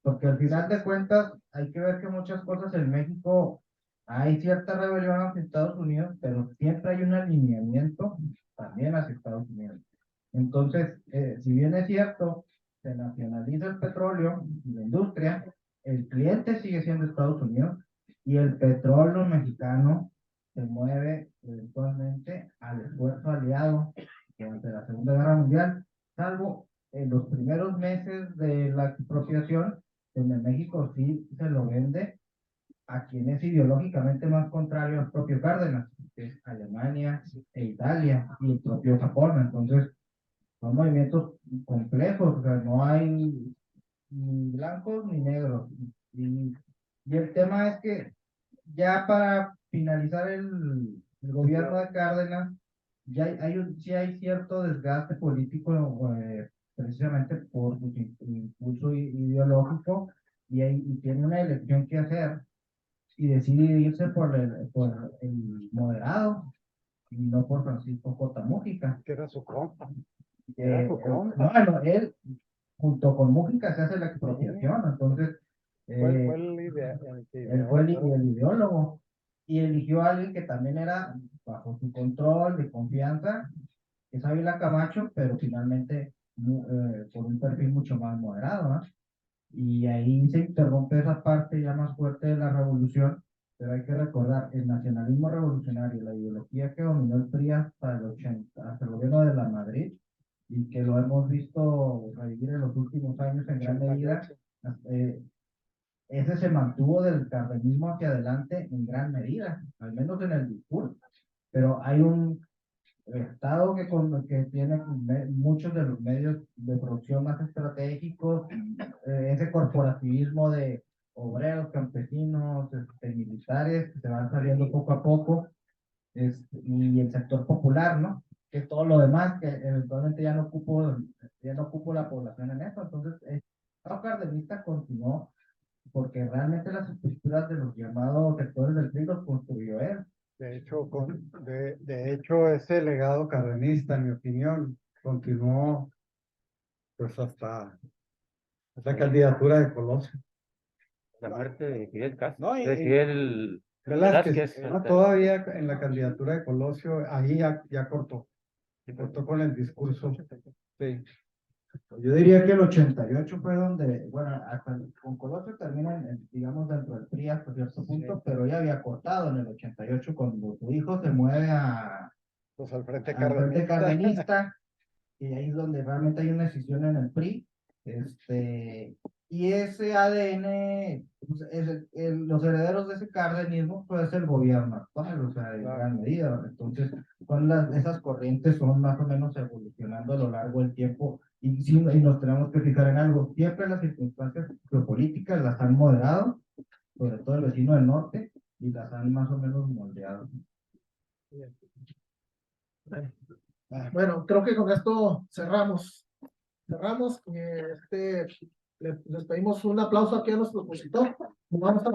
[SPEAKER 10] Porque al final de cuentas hay que ver que muchas cosas en México hay cierta rebelión hacia Estados Unidos, pero siempre hay un alineamiento también hacia Estados Unidos. Entonces, si bien es cierto, se nacionaliza el petróleo y la industria, el cliente sigue siendo Estados Unidos y el petróleo mexicano se mueve eventualmente al esfuerzo aliado durante la Segunda Guerra Mundial, salvo en los primeros meses de la expropiación, donde México sí se lo vende a quien es ideológicamente más contrario al propio Cárdenas, que es Alemania e Italia y el propio Japón. Entonces, son movimientos complejos, o sea, no hay ni blancos ni negros. Y el tema es que ya para finalizar el gobierno de Cárdenas, ya sí hay cierto desgaste político, precisamente por su impulso ideológico, y tiene una elección que hacer, y decide irse por el moderado, y no por Francisco J. Mújica.
[SPEAKER 3] Que era su compa.
[SPEAKER 10] No, él, junto con Mújica, se hace la expropiación, entonces
[SPEAKER 3] Fue
[SPEAKER 10] él fue el ideólogo y eligió a alguien que también era bajo su control, de confianza, que es Ávila Camacho, pero finalmente por un perfil mucho más moderado, ¿no? Y ahí se interrumpe esa parte ya más fuerte de la revolución, pero hay que recordar, el nacionalismo revolucionario, la ideología que dominó el PRI hasta el 80, hasta el gobierno de la Madrid, y que lo hemos visto revivir en los últimos años en gran medida, ese se mantuvo del cardenismo hacia adelante en gran medida, al menos en el discurso. Pero hay un Estado que tiene muchos de los medios de producción más estratégicos, ese corporativismo de obreros, campesinos, militares, que se van saliendo poco a poco, y el sector popular, ¿no? Que todo lo demás, que eventualmente ya no ocupo la población en eso. Entonces, el Estado cardenista continuó porque realmente las estructuras de los llamados sectores del PRI los construyó él.
[SPEAKER 3] De hecho, ese legado cardenista, en mi opinión, continuó pues hasta La candidatura de Colosio.
[SPEAKER 2] La muerte de Fidel Castro,
[SPEAKER 3] No,
[SPEAKER 2] de Fidel
[SPEAKER 3] Velázquez,
[SPEAKER 2] Velázquez.
[SPEAKER 3] todavía en la candidatura de Colosio, ahí ya cortó con el discurso. Sí.
[SPEAKER 10] Yo diría que el 88 fue donde, bueno, hasta con Colosio termina, digamos, dentro del PRI hasta cierto punto, pero ya había cortado en el 88 cuando su hijo se mueve
[SPEAKER 3] Pues al frente
[SPEAKER 10] al frente cardenista, y ahí es donde realmente hay una decisión en el PRI, y ese ADN, pues, los herederos de ese cardenismo, pues el gobierno actual, o sea, en gran medida. Entonces, esas corrientes son más o menos evolucionando a lo largo del tiempo, y nos tenemos que fijar en algo. Siempre las circunstancias geopolíticas las han moderado, sobre todo el vecino del norte, y las han más o menos moldeado.
[SPEAKER 1] Bueno, creo que con esto cerramos. Les pedimos un aplauso aquí a nuestro expositor. Vamos a